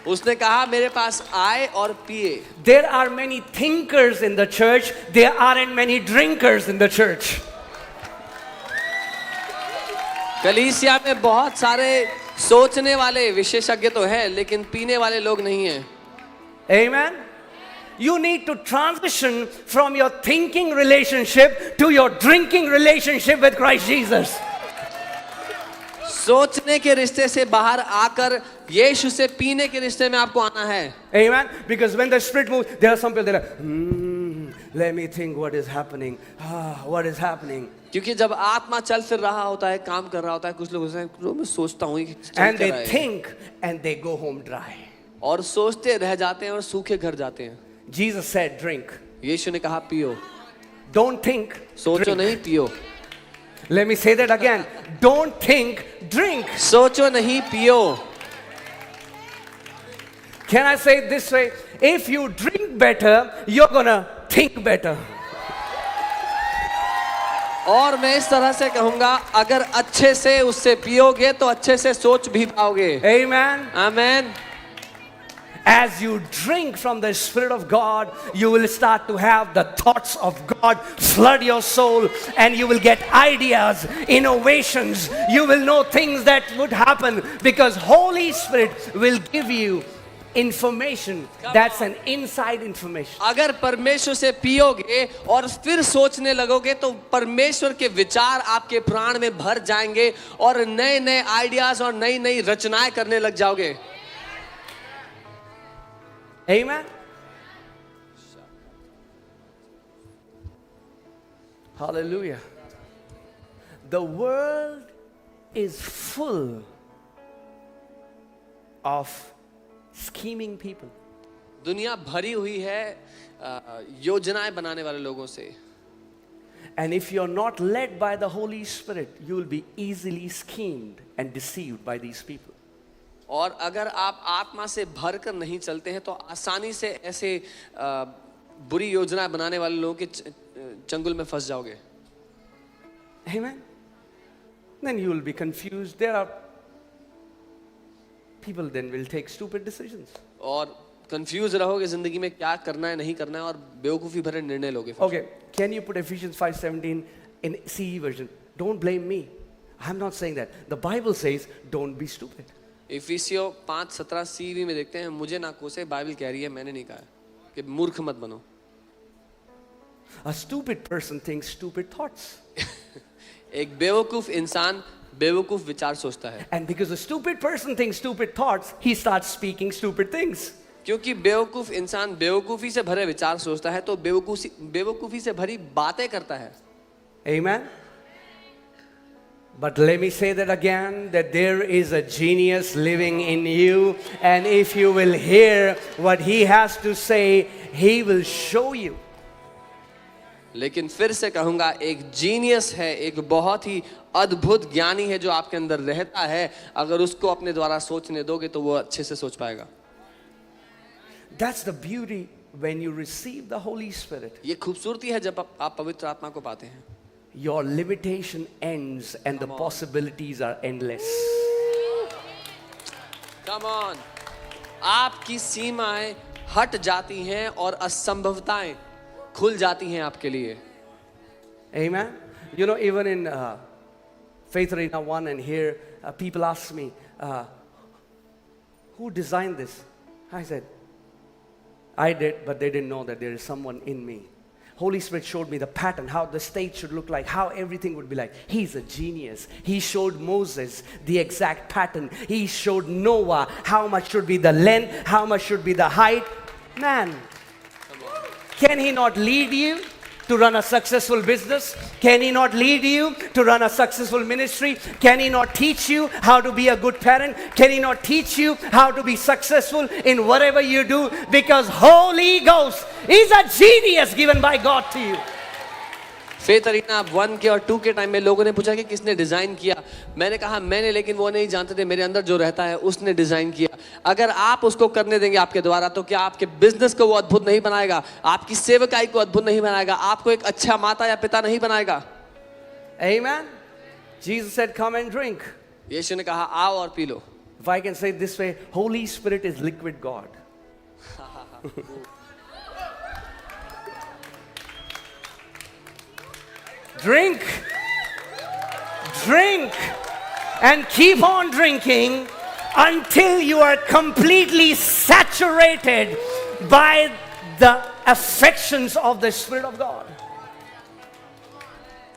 उसने कहा मेरे पास आए और पिए. There are many thinkers in the church. There aren't many drinkers in the church. कलीसिया में बहुत सारे सोचने वाले विशेषज्ञ तो हैं, लेकिन पीने वाले लोग नहीं हैं. Amen. You need to transition from your thinking relationship to your drinking relationship with Christ Jesus. सोचने के रिश्ते से बाहर आकर यीशु से पीने के रिश्ते में आपको आना है. Amen. Because when the Spirit moves, there are some people that are, let me think what is happening. What is happening? क्योंकि जब आत्मा चल फिर रहा होता है, काम कर रहा होता है, कुछ लोग होते हैं मैं सोचता हूँ कि चल And क्या they रहा है. think and they go home dry. और सोचते रह जाते हैं और सूखे घर जाते हैं. Jesus said, drink. यीशु ने कहा पियो. Don't think. सोचो Drink. नहीं, पियो. Let me say that again. Don't think, drink. सोचो नहीं, पियो. Can I say it this way? If you drink better, you're gonna think better. और मैं इस तरह से कहूंगा, अगर अच्छे से उससे पियोगे तो अच्छे से सोच भी पाओगे. Amen. Amen. As you drink from the Spirit of God, you will start to have the thoughts of God flood your soul, and you will get ideas, innovations. You will know things that would happen because Holy Spirit will give you information. That's an inside information. अगर परमेश्वर से पियोगे और फिर सोचने लगोगे तो परमेश्वर के विचार आपके प्राण में भर जाएंगे और नए नए आइडियाज और नई नई रचनाएं करने लग जाओगे. Amen. Hallelujah. The world is full of scheming people. दुनिया भरी हुई है योजनाएं बनाने वाले लोगों से. And if you're not led by the Holy Spirit, you will be easily schemed and deceived by these people. और अगर आप आत्मा से भर कर नहीं चलते हैं तो आसानी से ऐसे बुरी योजनाएं बनाने वाले लोगों के चंगुल में फंस जाओगे. Amen. Then you will be confused. There are people then will take stupid decisions. और कंफ्यूज रहोगे जिंदगी में क्या करना है नहीं करना है और बेवकूफी भरे निर्णय लोगे. Okay, can you put Ephesians 5:17 in CE version? Don't blame me. I'm not saying that. The Bible says don't be stupid. इफिसियो 5:17 CV में देखते हैं, मुझे ना कोसे, बाइबल कह रही है, मैंने नहीं कहा कि मूर्ख मत बनो. A stupid person thinks stupid thoughts. एक बेवकूफ इंसान बेवकूफ विचार सोचता है. And because a stupid person thinks stupid thoughts, he starts speaking stupid things. क्योंकि बेवकूफ इंसान बेवकूफी से भरे विचार सोचता है तो बेवकूफी से भरी बातें करता है. Amen. But let me say that again, that there is a genius living in you, and if you will hear what he has to say, he will show you. लेकिन फिर से कहूंगा, एक जीनियस है, एक बहुत ही अद्भुत ज्ञानी है जो आपके अंदर रहता है. अगर उसको अपने द्वारा सोचने दोगे तो वो अच्छे से सोच पाएगा. That's the beauty when you receive the Holy Spirit. ये खूबसूरती है जब आप पवित्र आत्मा को पाते हैं. Your limitation ends and the possibilities are endless. Come on. आपकी सीमाएं हट जाती हैं और असंभवताएं खुल जाती हैं आपके लिए. Amen. You know, even in Faith Arena 1 and here, people ask me, who designed this? I said, I did, but they didn't know that there is someone in me. Holy Spirit showed me the pattern, how the stage should look like, how everything would be like. He's a genius. He showed Moses the exact pattern. He showed Noah how much should be the length, how much should be the height. Man, can he not lead you to run a successful business? Can he not lead you to run a successful ministry? Can he not teach you how to be a good parent? Can he not teach you how to be successful in whatever you do? Because Holy Ghost is a genius given by God to you. Faith arena 1 के और 2 के time में लोगों ने पूछा कि किसने design किया. मैंने कहा मैंने, लेकिन वो नहीं जानते थे मेरे अंदर जो रहता है उसने डिजाइन किया. अगर आप उसको करने देंगे आपके द्वारा तो क्या आपके बिजनेस को वो अद्भुत नहीं बनाएगा, आपकी सेवकाई को अद्भुत नहीं बनाएगा, आपको एक अच्छा माता या पिता नहीं बनाएगा. Amen. Jesus said, come and drink. यीशु ने कहा आओ और P low. If I can say it this way, Holy Spirit is liquid God. Drink, drink, and keep on drinking until you are completely saturated by the affections of the Spirit of God.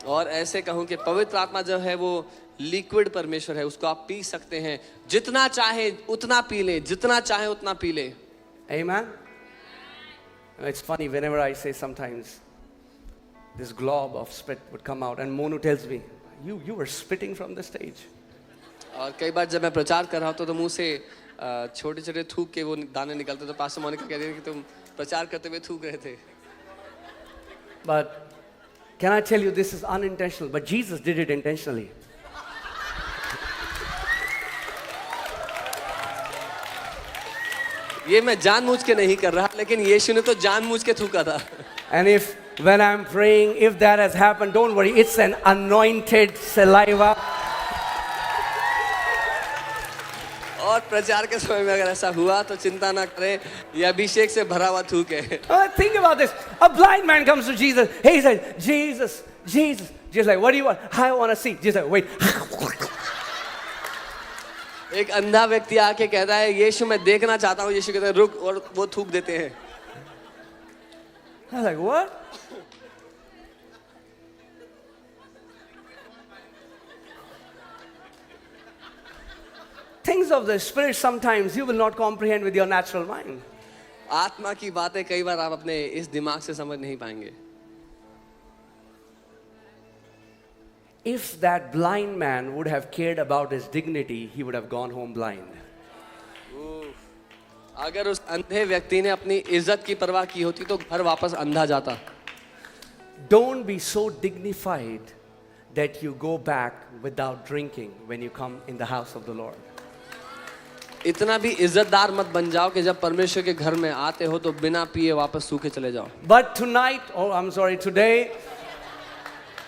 और ऐसे कहूं कि पवित्र आत्मा जो है वो liquid परमेश्वर है, उसको आप पी सकते हैं, जितना चाहे उतना पी ले, जितना चाहे उतना पी ले. Amen. It's funny, whenever I say sometimes this glob of spit would come out and Monu tells me, you were spitting from the stage. और कई बार जब मैं प्रचार कर रहा होता तो मुंह से छोटे छोटे थूक के वो दाने निकलते, तो पास्टर मोनिका कह रही थी कि तुम प्रचार करते हुए थूक रहे थे. But can I tell you, this is unintentional, but Jesus did it intentionally. ये मैं जानबूझ के नहीं कर रहा, लेकिन यीशु ने तो जानबूझ के थूका था. And if when I'm praying, if that has happened, don't worry, it's an anointed saliva. और प्रचार के समय में अगर ऐसा हुआ तो चिंता ना करें, ये अभिषेक से भरा हुआ थूक है. Think about this. A blind man comes to Jesus. He says, Jesus, Jesus. Jesus like, what do you want? I want to see. Jesus like, wait. एक अंधा व्यक्ति आके कहता है यीशु मैं देखना चाहता हूँ. यीशु कहता है रुक, और वो थूक देते हैं. I was like, what? Things of the Spirit sometimes you will not comprehend with your natural mind. आत्मा की बातें कई बार आप अपने इस दिमाग से समझ नहीं पाएंगे. If that blind man would have cared about his dignity, he would have gone home blind. अगर उस अंधे व्यक्ति ने अपनी इज्जत की परवाह की होती तो घर वापस अंधा जाता. Don't be so dignified that you go back without drinking when you come in the house of the Lord. इतना भी इज्जतदार मत बन जाओ कि जब परमेश्वर के घर में आते हो तो बिना पिए वापस सूखे चले जाओ. But tonight, today,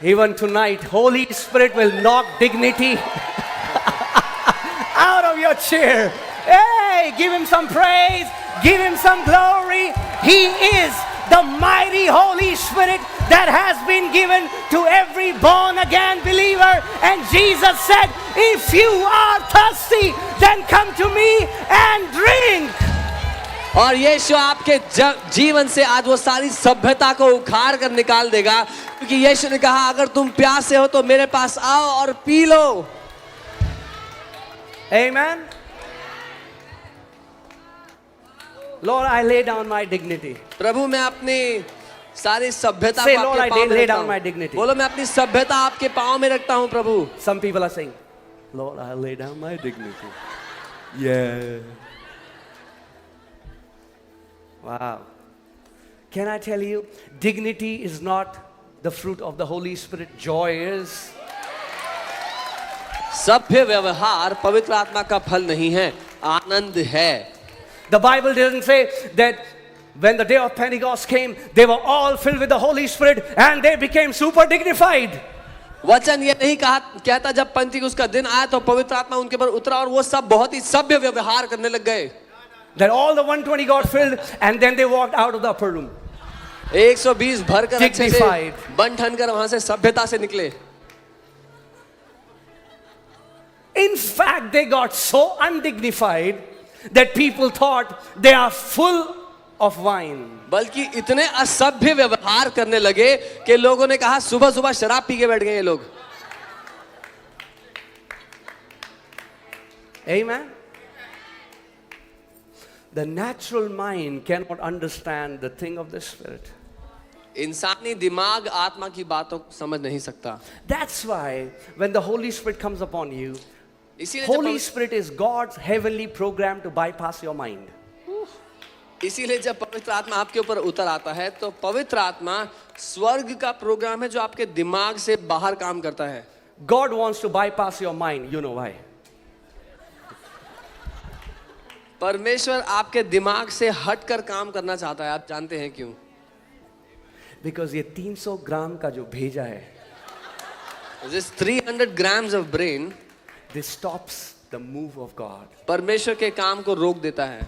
even tonight, Holy Spirit will knock dignity out of your chair. Hey, give him some praise, give him some glory. He is the mighty Holy Spirit that has been given to every born again believer. And Jesus said, if you are thirsty, then come to me and drink. और यीशु आपके जीवन से आज वो सारी सभ्यता को उखाड़ कर निकाल देगा, क्योंकि यीशु ने कहा अगर तुम प्यासे हो तो मेरे पास आओ और P low. Amen. Lord, I lay down my dignity. प्रभु मैं अपनी सारी सभ्यता Say, को Lord, आपके I पांव में lay रखता down my हूँ. dignity. बोलो मैं अपनी सभ्यता आपके पांव में रखता हूँ प्रभु. Some people are saying, Lord, I lay down my dignity. Yeah. Wow. Can I tell you, dignity is not the fruit of the Holy Spirit. Joy is. सभ्य व्यवहार पवित्र आत्मा का फल नहीं है, आनंद है. The Bible doesn't say that when the day of Pentecost came, they were all filled with the Holy Spirit and they became super dignified. वचन ये नहीं कहता जब पंतीकुस्त का दिन आया तो पवित्र आत्मा उनके पर उतरा और वो सब बहुत ही सभ्य व्यवहार करने लग गए. That all the 120 got filled and then they walked out of the upper room. 120 भरकर अच्छे से Dignified. बन ठन कर वहां से सभ्यता से निकले. In fact, they got so undignified that people thought they are full of wine. बल्कि इतने असभ्य व्यवहार करने लगे कि लोगों ने कहा सुबह सुबह शराब पी के बैठ गए ये लोग. Amen. The natural mind cannot understand the thing of the Spirit. इंसानी दिमाग आत्मा की बातों को समझ नहीं सकता. That's why when the Holy Spirit comes upon you, इसीलिए Holy Spirit is God's heavenly program to bypass your mind. जब पवित्र आत्मा आपके ऊपर उतर आता है तो पवित्र आत्मा स्वर्ग का प्रोग्राम है जो आपके दिमाग से बाहर काम करता है. God wants to bypass your mind. You know why? परमेश्वर आपके दिमाग से हटकर काम करना चाहता है. आप जानते हैं क्यों? Because ये 300 ग्राम का जो भेजा है, This 300 grams of brain, this stops the move of God. परमेश्वर के काम को रोक देता है।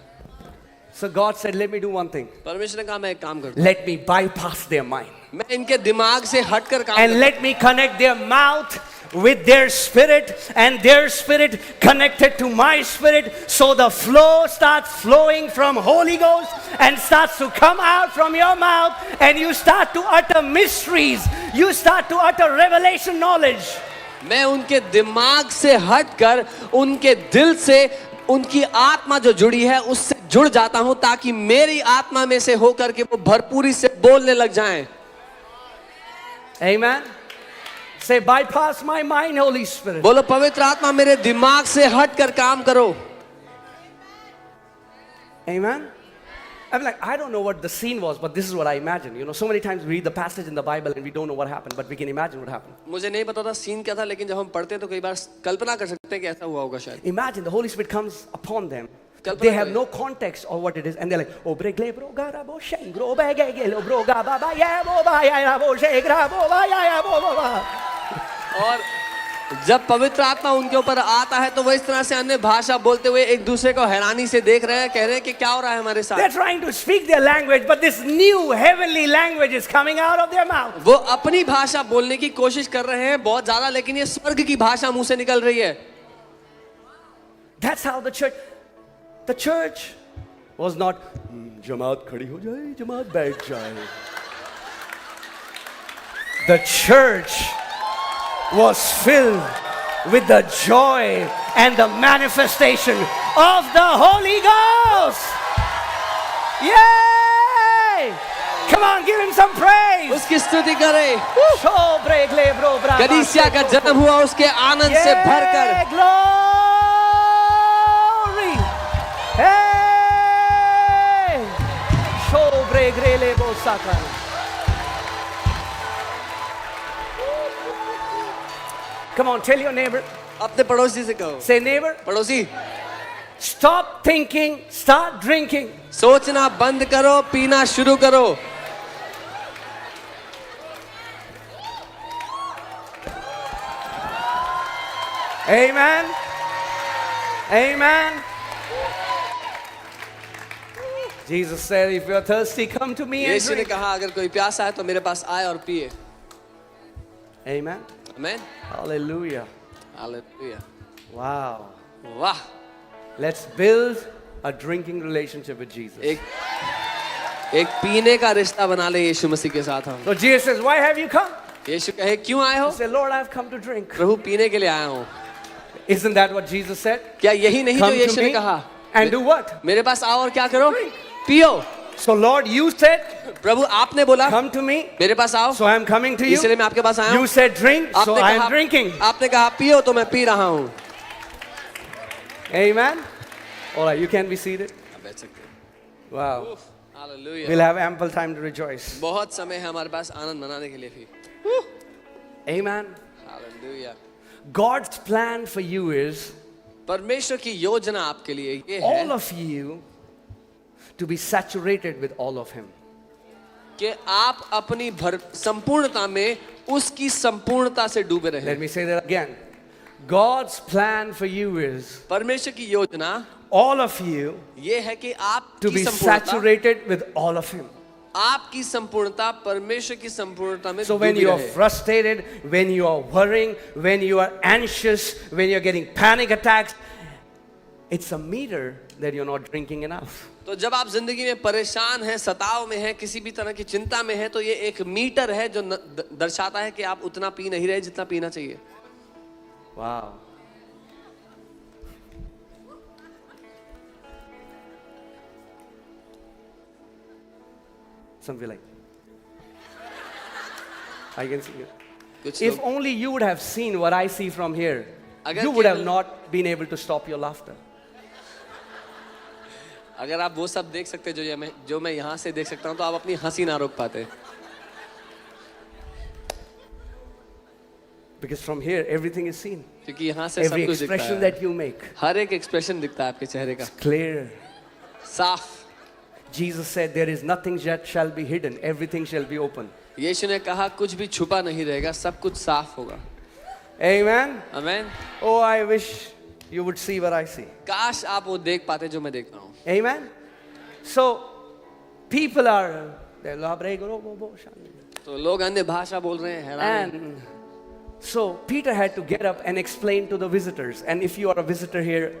So God said, let me do one thing. परमेश्वर ने कहा मैं एक काम करता Let me bypass their mind. हूं, मैं इनके दिमाग से हटकर काम And let me connect their mouth with their spirit and their spirit connected to my spirit, so the flow starts flowing from Holy Ghost and starts to come out from your mouth, and you start to utter mysteries, you start to utter revelation knowledge. मैं उनके दिमाग से हटकर उनके दिल से उनकी आत्मा जो जुड़ी है उससे जुड़ जाता हूं, ताकि मेरी आत्मा में से होकर के वो भरपूरी से बोलने लग जाएं। Amen. Say, bypass my mind, Holy Spirit. बोलो पवित्र आत्मा मेरे दिमाग से हटकर काम करो। Amen. I'm like, I don't know what the scene was, but this is what I imagine. You know, so many times we read the passage in the Bible and we don't know what happened, but we can imagine what happened. मुझे नहीं पता था scene क्या था, लेकिन जब हम पढ़ते हैं तो कई बार कल्पना कर सकते हैं कि ऐसा हुआ होगा शायद। Imagine the Holy Spirit comes upon them. Kalpana They have kare. no context of what it is, and they're like, oh, bregle bro, gara bo sheng, bro, bege lo bro, ga ba ba ya bo ba ya bo sheng, gra bo ba ya bo ba. और जब पवित्र आत्मा उनके ऊपर आता है तो वो इस तरह से अन्य भाषा बोलते हुए एक दूसरे को हैरानी से देख रहे हैं, कह रहे हैं कि क्या हो रहा है हमारे They're साथ। trying to speak their language, but this new heavenly language is coming out of their mouth. वो अपनी भाषा बोलने की कोशिश कर रहे हैं बहुत ज्यादा, लेकिन ये स्वर्ग की भाषा मुंह से निकल रही है। That's how the church was not जमात खड़ी हो जाए, जमात बैठ जाए. The church was filled with the joy and the manifestation of the Holy Ghost. Yay! Come on, give him some praise. उसकी स्तुति करें। Show bregle bro bra. कलीसिया का जन्म हुआ उसके आनंद से भरकर। Yeah, glory. Hey! Show bregle bo sakar. Come on, tell your neighbor. अपने पड़ोसी से कहो। Say, neighbor, पड़ोसी, stop thinking, start drinking. सोचना बंद करो, पीना शुरू करो। Amen. Amen. Jesus said, if you're thirsty, come to me and यीशु ने drink. कहा अगर कोई प्यासा है तो मेरे पास आए और पिए। Amen. आमेन। Hallelujah. हालेलुया। Wow. वाह। Let's build a drinking relationship with Jesus. एक पीने का रिश्ता बना ले यीशु मसीह के साथ हम। So Jesus says, why have you come? यीशु कहे क्यों आए हो? He said, Lord, I've come to drink. प्रभु पीने के लिए आया हूँ। Isn't that what Jesus said? क्या यही नहीं जो Come to यीशु ने me कहा? and do what? मेरे पास आओ और क्या करो? पियो। So Lord, you said, प्रभु आपने बोला come to me. मेरे पास आओ, So I'm coming to you. इसलिए मैं आपके पास आया हूँ। You said drink, so आपने I'm कहा drinking. आपने कहा पियो तो मैं पी रहा हूँ। Amen. All right, you can be seated. आप बैठ सकते हैं। Wow. Hallelujah. We'll have ample time to rejoice. बहुत समय है हमारे पास आनंद मनाने के लिए भी। Amen. Hallelujah. God's plan for you is परमेश्वर की योजना आपके लिए ये all है of you to be saturated with all of Him. कि आप अपनी संपूर्णता में उसकी संपूर्णता से डूबे Let रहें। me say that again. God's plan for you is परमेश्वर की योजना all of you ये है कि to आपकी be संपूर्णता saturated with all of Him. आपकी संपूर्णता परमेश्वर की संपूर्णता में So when डूबी you are रहे। frustrated, when you are worrying, when you are anxious, when you're getting panic attacks, it's a meter that you're not drinking enough. तो जब आप जिंदगी में परेशान हैं, सताव में हैं, किसी भी तरह की चिंता में हैं, तो ये एक मीटर है जो दर्शाता है कि आप उतना पी नहीं रहे जितना पीना चाहिए। Wow. Something like I can see it. कुछ If लोग only you would have seen what I see from here, अगर you would have केवल- not been able to stop your laughter. अगर आप वो सब देख सकते जो मैं यहाँ से देख सकता हूँ तो आप अपनी हंसी ना रोक पाते। Because from here, everything is seen. क्योंकि यहाँ से सब Every कुछ दिखता expression है। that you make, हर एक एक्सप्रेशन दिखता है आपके चेहरे का, clear. साफ। Jesus said, there is nothing that shall be hidden. Everything shall be open. यीशु ने कहा कुछ भी छुपा नहीं रहेगा, सब कुछ साफ होगा। Amen. Amen. Oh, I wish you would see what I see. काश आप वो देख पाते जो मैं देख रहा हूँ। Amen. So people are तो लोग अन्य भाषा बोल रहे हैं, हैरान हैं। and so Peter had to get up and explain to the visitors. And if you are a visitor here,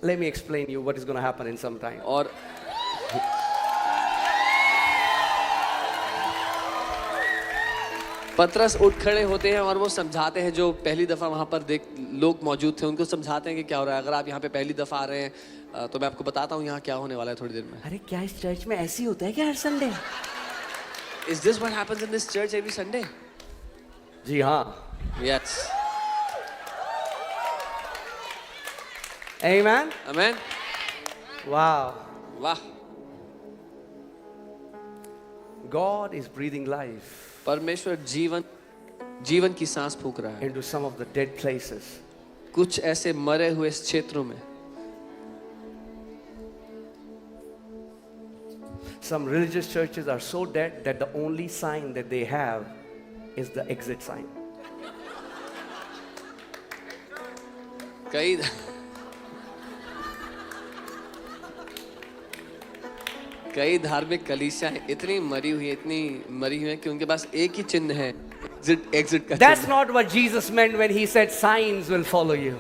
let me explain you what is going to happen in some time. और पतरस उठ खड़े होते हैं और वो समझाते हैं, जो पहली दफा वहां पर लोग मौजूद थे उनको समझाते हैं कि क्या हो रहा है। अगर आप यहाँ पे पहली दफा आ रहे हैं तो मैं आपको बताता हूँ यहाँ क्या होने वाला है थोड़ी देर में। अरे क्या इस चर्च में ऐसी होता है क्या हर Sunday? Is this what happens in this church every Sunday? जी हाँ. Yes. Amen. Amen. Wow. वाह, God is breathing life परमेश्वर जीवन की सांस फूंक रहा है into some of the dead places. कुछ ऐसे मरे हुए क्षेत्रों में। Some religious churches are so dead that the only sign that they have is the exit sign. कई धार्मिक कलीसियां इतनी मरी हुई है कि उनके पास एक ही चिन्ह है, एग्जिट का। That's not what Jesus meant when he said signs will follow you.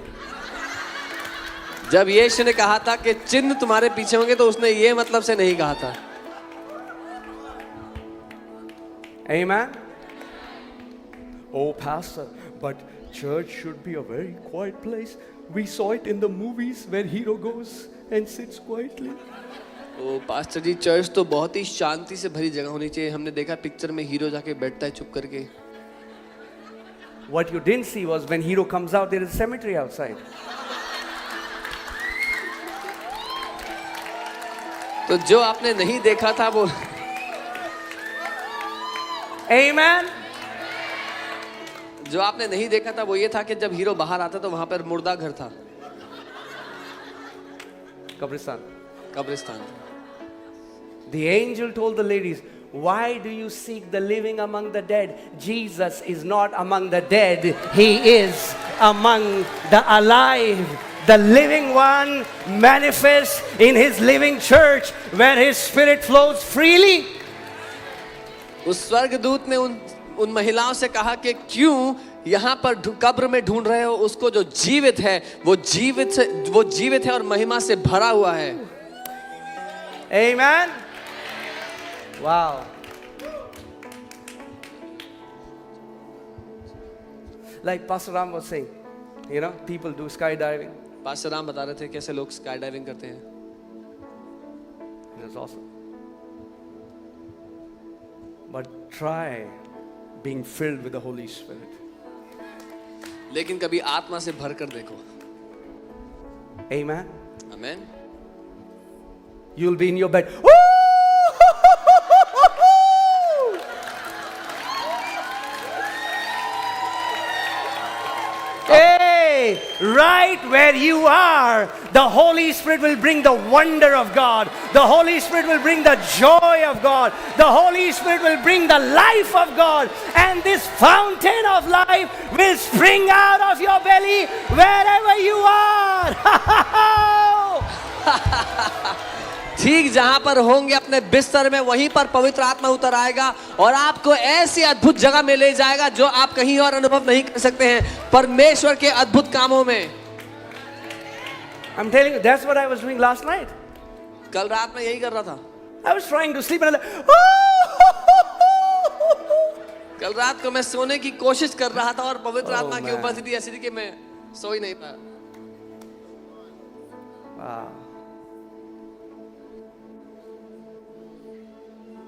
जब यीशु ने कहा था कि चिन्ह तुम्हारे पीछे होंगे तो उसने ये मतलब से नहीं कहा था। Amen. Oh, pastor, but church should be a very quiet place. We saw it in the movies where hero goes and sits quietly. ओ पास्टर जी, चर्च तो बहुत ही शांति से भरी जगह होनी चाहिए। हमने देखा पिक्चर में हीरो जाके बैठता है चुप करके। What you didn't see was when hero comes out, there is a cemetery outside. तो जो आपने नहीं देखा था वो Amen. जो आपने नहीं देखा था वो ये था कि जब हीरो बाहर आता तो वहां पर मुर्दा घर था, कब्रिस्तान। The angel told the ladies, why do you seek the living among the dead? Jesus is not among the dead. He is among the alive. The living one manifests in his living church where his spirit flows freely. उस स्वर्गदूत ने उन महिलाओं से कहा कि क्यों यहाँ पर कब्र में ढूंढ रहे हो उसको जो जीवित है, वो जीवित है और महिमा से भरा हुआ है। Amen. Wow. Like Pastor Ram was saying, people do skydiving. Pastor Ram बता रहे थे कैसे लोग स्काई डाइविंग करते हैं। That's awesome. But try being filled with the Holy Spirit. लेकिन कभी आत्मा से भरकर देखो। Amen. Amen. You'll be in your bed. Hey, right where you are, the Holy Spirit will bring the wonder of God. The Holy Spirit will bring the joy of God. The Holy Spirit will bring the life of God. And this fountain of life will spring out of your belly wherever you are. ठीक जहां पर होंगे अपने बिस्तर में, वहीं पर पवित्र आत्मा उतर आएगा और आपको ऐसी अद्भुत जगह में ले जाएगा जो आप कहीं और अनुभव नहीं कर सकते हैं परमेश्वर के अद्भुत कामों में। I'm telling you, that's what I was doing last night. कल रात में यही कर रहा था। I was trying to sleep and कल रात को मैं सोने की कोशिश कर रहा था और पवित्र आत्मा की उपस्थिति ऐसी थी कि मैं सो ही नहीं पाया।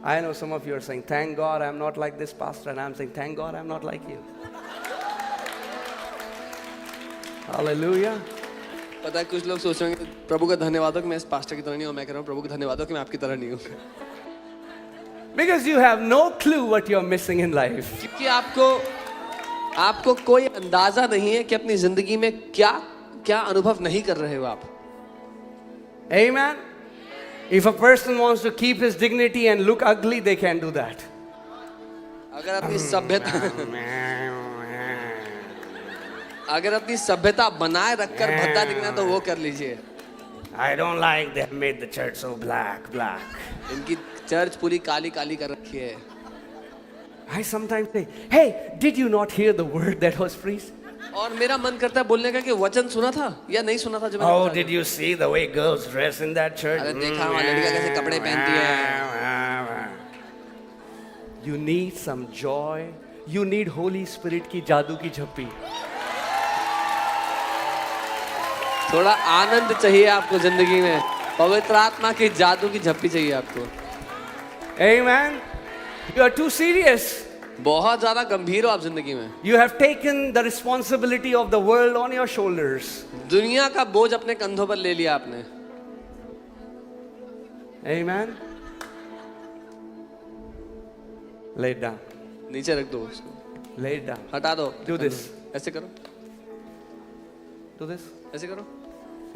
I know some of you are saying, thank God I'm not like this pastor, and I'm saying, thank God I'm not like you. Hallelujah. पता है कुछ लोग सोच रहे हैं प्रभु का धन्यवाद हो कि मैं इस पास्टर की तरह नहीं हूं, मैं कह रहा हूं प्रभु का धन्यवाद हो कि मैं आपकी तरह नहीं हूं। Because you have no clue what you're missing in life. क्योंकि आपको कोई अंदाजा नहीं है कि अपनी जिंदगी में क्या अनुभव नहीं कर रहे हो आप। Amen. If a person wants to keep his dignity and look ugly, they can do that. अगर अपनी सभ्यता अगर अपनी सभ्यता बनाए रखकर भद्दा दिखना है तो वो कर लीजिए। I don't like they have made the church so black. इनकी चर्च पूरी काली काली कर रखी है। I sometimes say, hey, did you not hear the word that was preached? और मेरा मन करता है बोलने का कि वचन सुना था या नहीं सुना था जो मैंने Oh, बताया? did you see the way girls dress in that church? अरे देखा वहाँ लड़कियाँ कैसे कपड़े पहनती है। You need some joy. You need Holy Spirit की जादू की झप्पी. थोड़ा आनंद चाहिए आपको जिंदगी में, पवित्र आत्मा की जादू की झप्पी चाहिए आपको। Amen. You are too serious. बहुत ज्यादा गंभीर हो आप जिंदगी में। You have taken the responsibility of the world on your shoulders. दुनिया का बोझ अपने कंधों पर ले लिया आपने। Amen. Lay it down. नीचे रख दो उसको, Lay it down. हटा दो। Do this. ऐसे करो, Do this. ऐसे करो।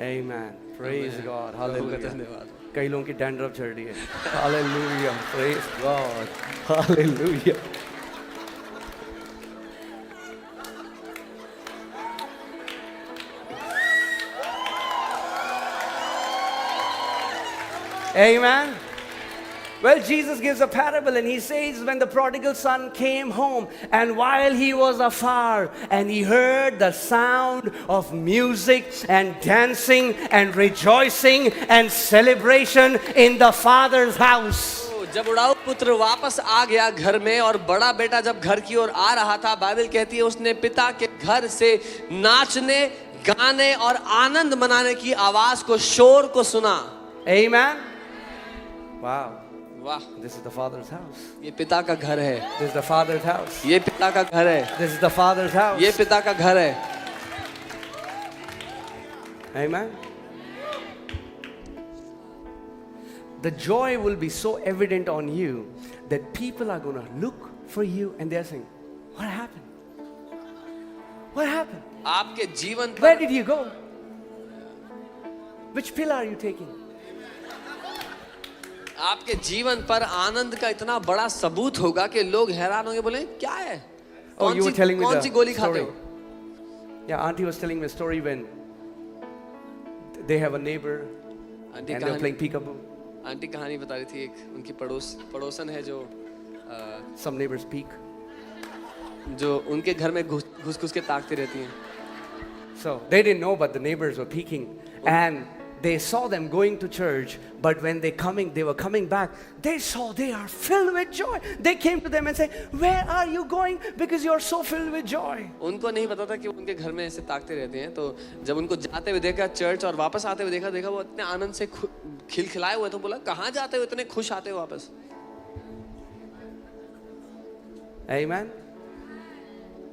Amen. Praise Amen. God. प्रभु का Hallelujah. धन्यवाद। कई लोगों की डैंड्रफ चढ़ रही है. Hallelujah. Praise God. Hallelujah. Amen. Well, Jesus gives a parable and he says, when the prodigal son came home, and while he was afar, and he heard the sound of music and dancing and rejoicing and celebration in the father's house. जब उड़ाऊ पुत्र वापस आ गया घर में और बड़ा बेटा जब घर की ओर आ रहा था, बाइबल कहती है उसने पिता के घर से नाचने, गाने और आनंद मनाने की आवाज को, शोर को सुना। Amen. Wow. वाह, This is the father's house. ये पिता का घर है। This is the father's house. ये पिता का घर है। This is the father's house. ये पिता का घर है। Amen. The joy will be so evident on you that people are going to look for you and they're saying, what happened? What happened? आपके जीवन Where पर did you go? Which pill are you taking? आपके जीवन पर आनंद का इतना बड़ा सबूत होगा कि लोग हैरान होंगे, बोले क्या है? Oh, you were telling me कौन सी गोली the खाते story. हो? Yeah, Auntie was telling me a story when they have a neighbor aunty and they were कहानी playing peekaboo. आंटी कहानी बता रही थी, एक उनकी पड़ोसन है जो Some neighbors peek. जो उनके घर में घुस घुस के ताकती रहती हैं। So they didn't know, but the neighbors were peeking. And they saw them going to church, but when they were coming back, they saw they are filled with joy. They came to them and said, where are you going? Because you're so filled with joy. उनको नहीं पता था कि उनके घर में ऐसे ताकते रहते हैं। तो जब उनको जाते हुए देखा चर्च और वापस आते हुए देखा वो इतने आनंद से खिलखिलाए हुए, तो बोला कहाँ जाते हो, इतने खुश आते हो वापस। Amen.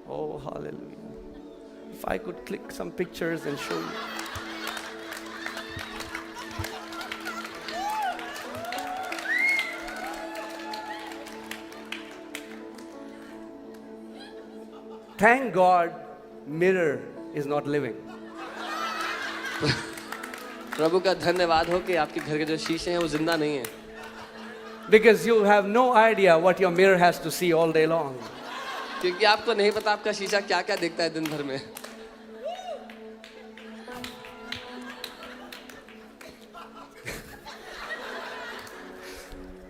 Oh, hallelujah. If I could click some pictures and show you. Thank God, mirror is not living. प्रभु का धन्यवाद हो कि आपके घर के जो शीशे हैं वो जिंदा नहीं है। Because you have no idea what your mirror has to see all day long. क्योंकि आपको नहीं पता आपका शीशा क्या क्या देखता है दिन भर में।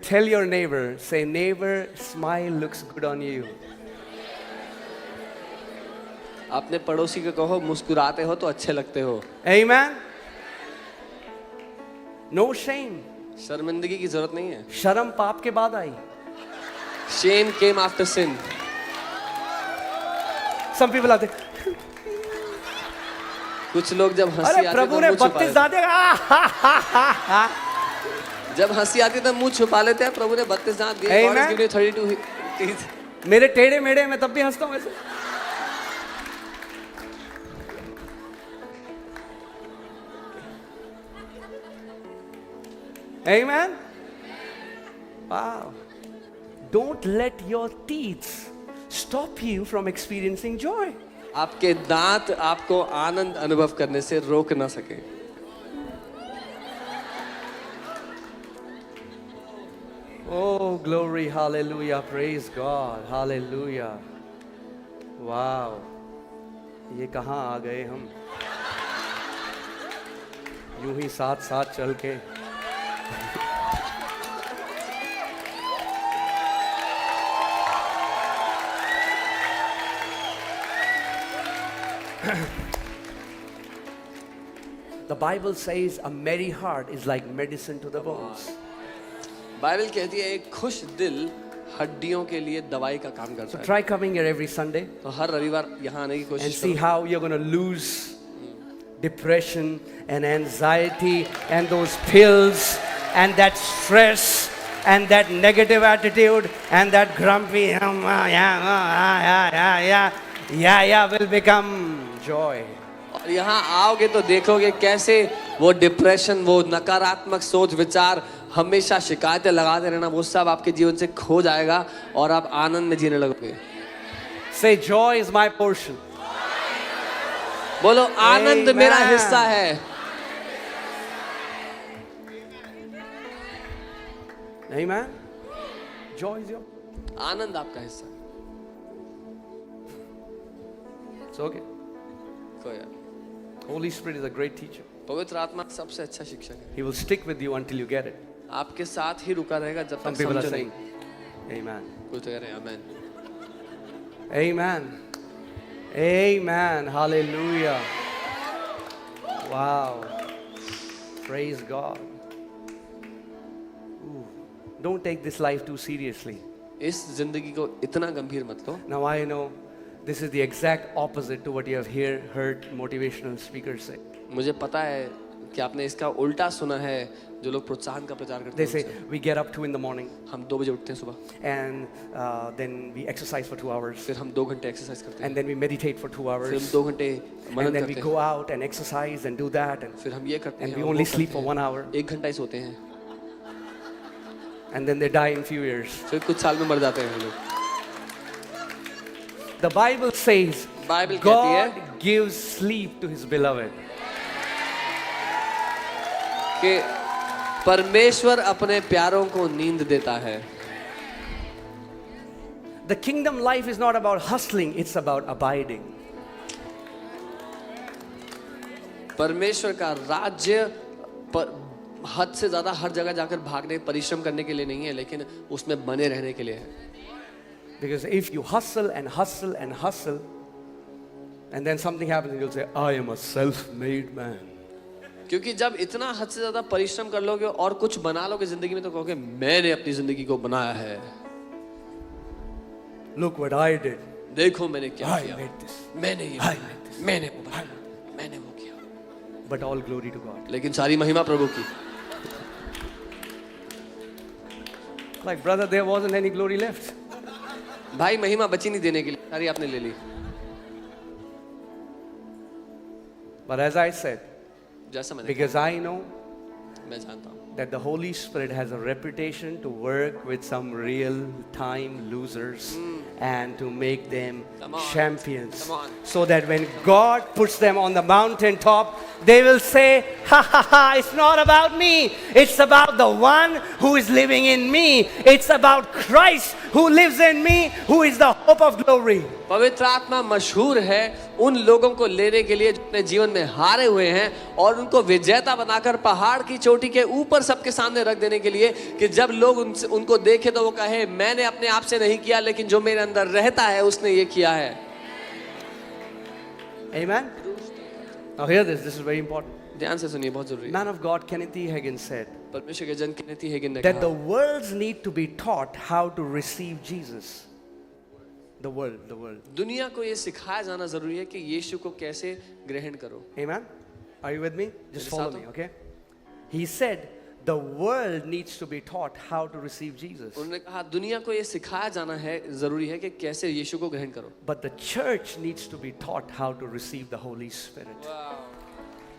Tell your neighbor, say, neighbor, smile looks good on you. अपने पड़ोसी को कहो मुस्कुराते हो तो अच्छे लगते हो। Amen. No shame. शर्मिंदगी की जरूरत नहीं है। शर्म पाप के बाद आई. Shame came after sin. Some people are there. कुछ लोग जब हंसी अरे आती है प्रभु तो ने मुंह छुपा 32 लेते दादे हैं। जब हंसी आती है तो मुंह छुपा लेते हैं। प्रभु ने 32 दांत दिए। God has given you 32 teeth. मेरे टेढ़े मेढ़े मैं तब भी हंसता हूँ ऐसे. Amen. Wow. Don't let your teeth stop you from experiencing joy. आपके दांत आपको आनंद अनुभव करने से रोक ना सके। Oh, glory, hallelujah, praise God, hallelujah. Wow. ये कहाँ आ गए हम, यूं ही साथ साथ चल के। The Bible says a merry heart is like medicine to the bones. Bible कहती है एक खुश दिल हड्डियों के लिए दवाई का काम करता So है। try coming here every Sunday तो हर रविवार यहाँ आने की and कोशिश see करो how you're going to lose depression and anxiety and those pills and that stress and that negative attitude and that grumpy will become joy. और यहाँ आओगे तो देखोगे कैसे वो डिप्रेशन, वो नकारात्मक सोच विचार, हमेशा शिकायतें लगाते रहना, वो सब आपके जीवन से खो जाएगा और आप आनंद में जीने लगोगे। Say joy is my portion. बोलो आनंद Amen. मेरा हिस्सा है। Amen. Joy is your. आनंद आपका हिस्सा है। It's okay. कोई यार, Holy Spirit is a great teacher. पवित्र आत्मा सबसे अच्छा शिक्षक है। He will stick with you until you get it. आपके साथ ही रुका रहेगा जब Some तक people are समझो saying, नहीं। Amen. कोई तो कह रहे हैं आमेन। Amen. Amen. Hallelujah. Wow. Praise God. Ooh. Don't take this life too seriously. इस जिंदगी को इतना गंभीर मत लो। Now I know this is the exact opposite to what you have heard motivational speakers say. मुझे पता है कि आपने इसका उल्टा सुना है जो लोग प्रोत्साहन का प्रचार करते They हैं say उनसे। we get up 2 in the morning हम 2 बजे उठते हैं सुबह, and then we exercise for 2 hours फिर हम 2 घंटे एक्सरसाइज करते हैं, and then we meditate for 2 फिर हम hours 2 घंटे and मनन then we करते go हैं, out and exercise and do that and फिर हम ये करते and हैं we और only वो sleep करते for हैं। 1 hour 1 घंटा ही सोते हैं, and then they die in few years. फिर कुछ साल में मर जाते हैं वो लोग। The Bible says बाइबल कहती है God gives sleep to his beloved. कि परमेश्वर अपने प्यारों को नींद देता है। The kingdom life is not about hustling, it's about abiding. परमेश्वर का राज्य हद से ज्यादा हर जगह जाकर भागने परिश्रम करने के लिए नहीं है, लेकिन उसमें बने रहने के लिए है। Because if you hustle and hustle and hustle and then something happens and you'll say, I am a self-made man. क्योंकि जब इतना हद से ज्यादा परिश्रम कर लोगे और कुछ बना लोगे जिंदगी में तो कहोगे मैंने अपनी जिंदगी को बनाया है। Look what I did. देखो मैंने क्या I किया, made this. मैंने ये I बनाया, made this. मैंने वो बनाया, मैंने वो किया, But all glory to God. लेकिन सारी महिमा प्रभु की। Like brother, there wasn't any glory left. भाई महिमा बची नहीं देने के लिए, सारी आपने ले ली। But as I said, जैसा मैंने because I know मैं जानता हूँ that the Holy Spirit has a reputation to work with some real time losers and to make them Come on. champions. Come on. So that when God puts them on the mountain top, they will say, ha ha ha, it's not about me. It's about the one who is living in me. It's about Christ who lives in me, who is the hope of glory. पवित्र आत्मा मशहूर है उन लोगों को लेने के लिए जो अपने जीवन में हारे हुए हैं और उनको विजेता बनाकर पहाड़ की चोटी के ऊपर सबके सामने रख देने के लिए कि जब लोग उनको देखे तो वो कहे मैंने अपने आप से नहीं किया, लेकिन जो मेरे अंदर रहता है उसने ये किया है। Amen? Now hear this, this is very important. ध्यान से सुनिए, बहुत जरूरी है। Man of God Kenneth E. Hagin said परमेश्वर के जन केनेथ ई हेगिन ने that the कहा worlds need to be taught how to receive Jesus. The world. दुनिया को ये सिखाया जाना जरूरी है कि यीशु को कैसे ग्रहण करो। Amen? Are you with me? Just मेरे follow साथ me, हो? okay? He said the world needs to be taught how to receive Jesus. उन्होंने कहा दुनिया को ये सिखाया जाना है जरूरी है कि कैसे यीशु को ग्रहण करो। But the church needs to be taught how to receive the Holy Spirit.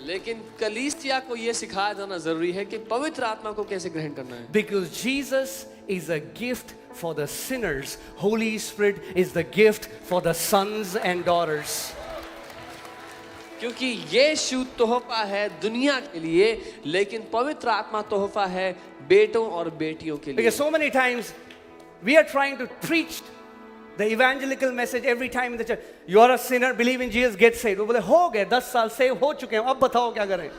लेकिन कलीसिया को ये सिखाया जाना जरूरी है कि पवित्र आत्मा को कैसे ग्रहण करना है। Because Jesus is a gift for the sinners. Holy Spirit is the gift for the sons and daughters. क्योंकि यीशु तोहफा है दुनिया के लिए, लेकिन पवित्र आत्मा तोहफा है बेटों और बेटियों के लिए। Because so many times we are trying to preach The evangelical message every time in the church, you are a sinner, believe in Jesus, get saved. वो बोले हो गए 10 साल सेव हो चुके हैं, अब बताओ क्या करें?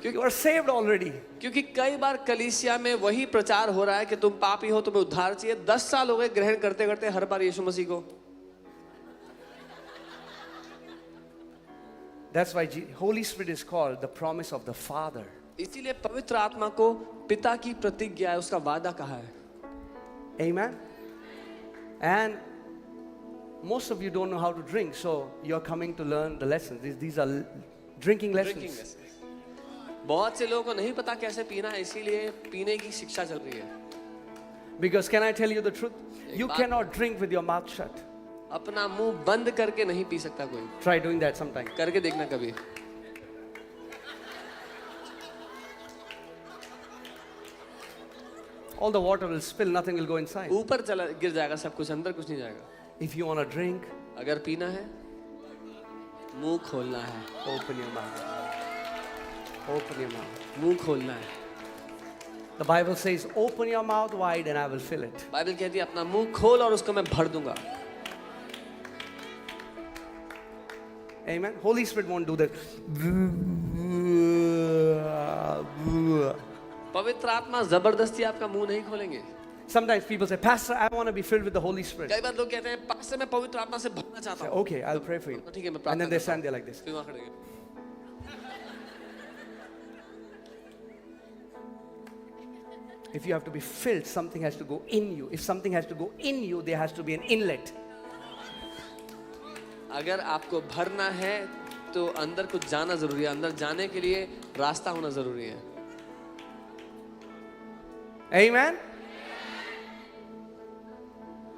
You are saved already. क्योंकि कई बार कलीसिया में वही प्रचार हो रहा है कि तुम पापी हो, तुम्हें उद्धार चाहिए। 10 साल हो गए ग्रहण करते करते हर बार यीशु मसीह को। That's why Holy Spirit is called the promise of the Father. इसीलिए पवित्र आत्मा को पिता की प्रतिज्ञा है, उसका वादा कहा है। Amen. And most of you don't know how to drink, so you're coming to learn the lessons. These are drinking lessons. बहुत से लोगों को नहीं पता कैसे पीना है, इसीलिए पीने की शिक्षा चल रही है। Because can I tell you the truth? You cannot drink with your mouth shut. अपना मुंह बंद करके नहीं पी सकता कोई। Try doing that sometime. करके देखना कभी। All the water will spill, nothing will go inside. ऊपर चला गिर जाएगा सब कुछ, अंदर कुछ नहीं जाएगा। If you want to drink, अगर पीना है, मुंह खोलना है। open your mouth. Open your mouth. मुंह खोलना है। The Bible says, open your mouth wide and I will fill it. Bible कहती है अपना मुंह खोल और उसको मैं भर दूंगा। Amen. Holy Spirit won't do that. पवित्र आत्मा जबरदस्ती आपका मुंह नहीं खोलेंगे। Sometimes people say, Pastor, I want to be filled with the Holy Spirit. कई बार लोग कहते हैं पास्टर मैं पवित्र आत्मा से भरना चाहता हूँ। Okay, I'll pray for you. ठीक है मैं And प्रार्थना then they करता stand there like this. हूँ। फिर वहाँ खड़े हैं। If you have to be filled, something has to go in you. If something has to go in you, there has to be an inlet. अगर आपको भरना है तो अंदर कुछ जाना जरूरी है, अंदर जाने के लिए रास्ता होना जरूरी है। Amen.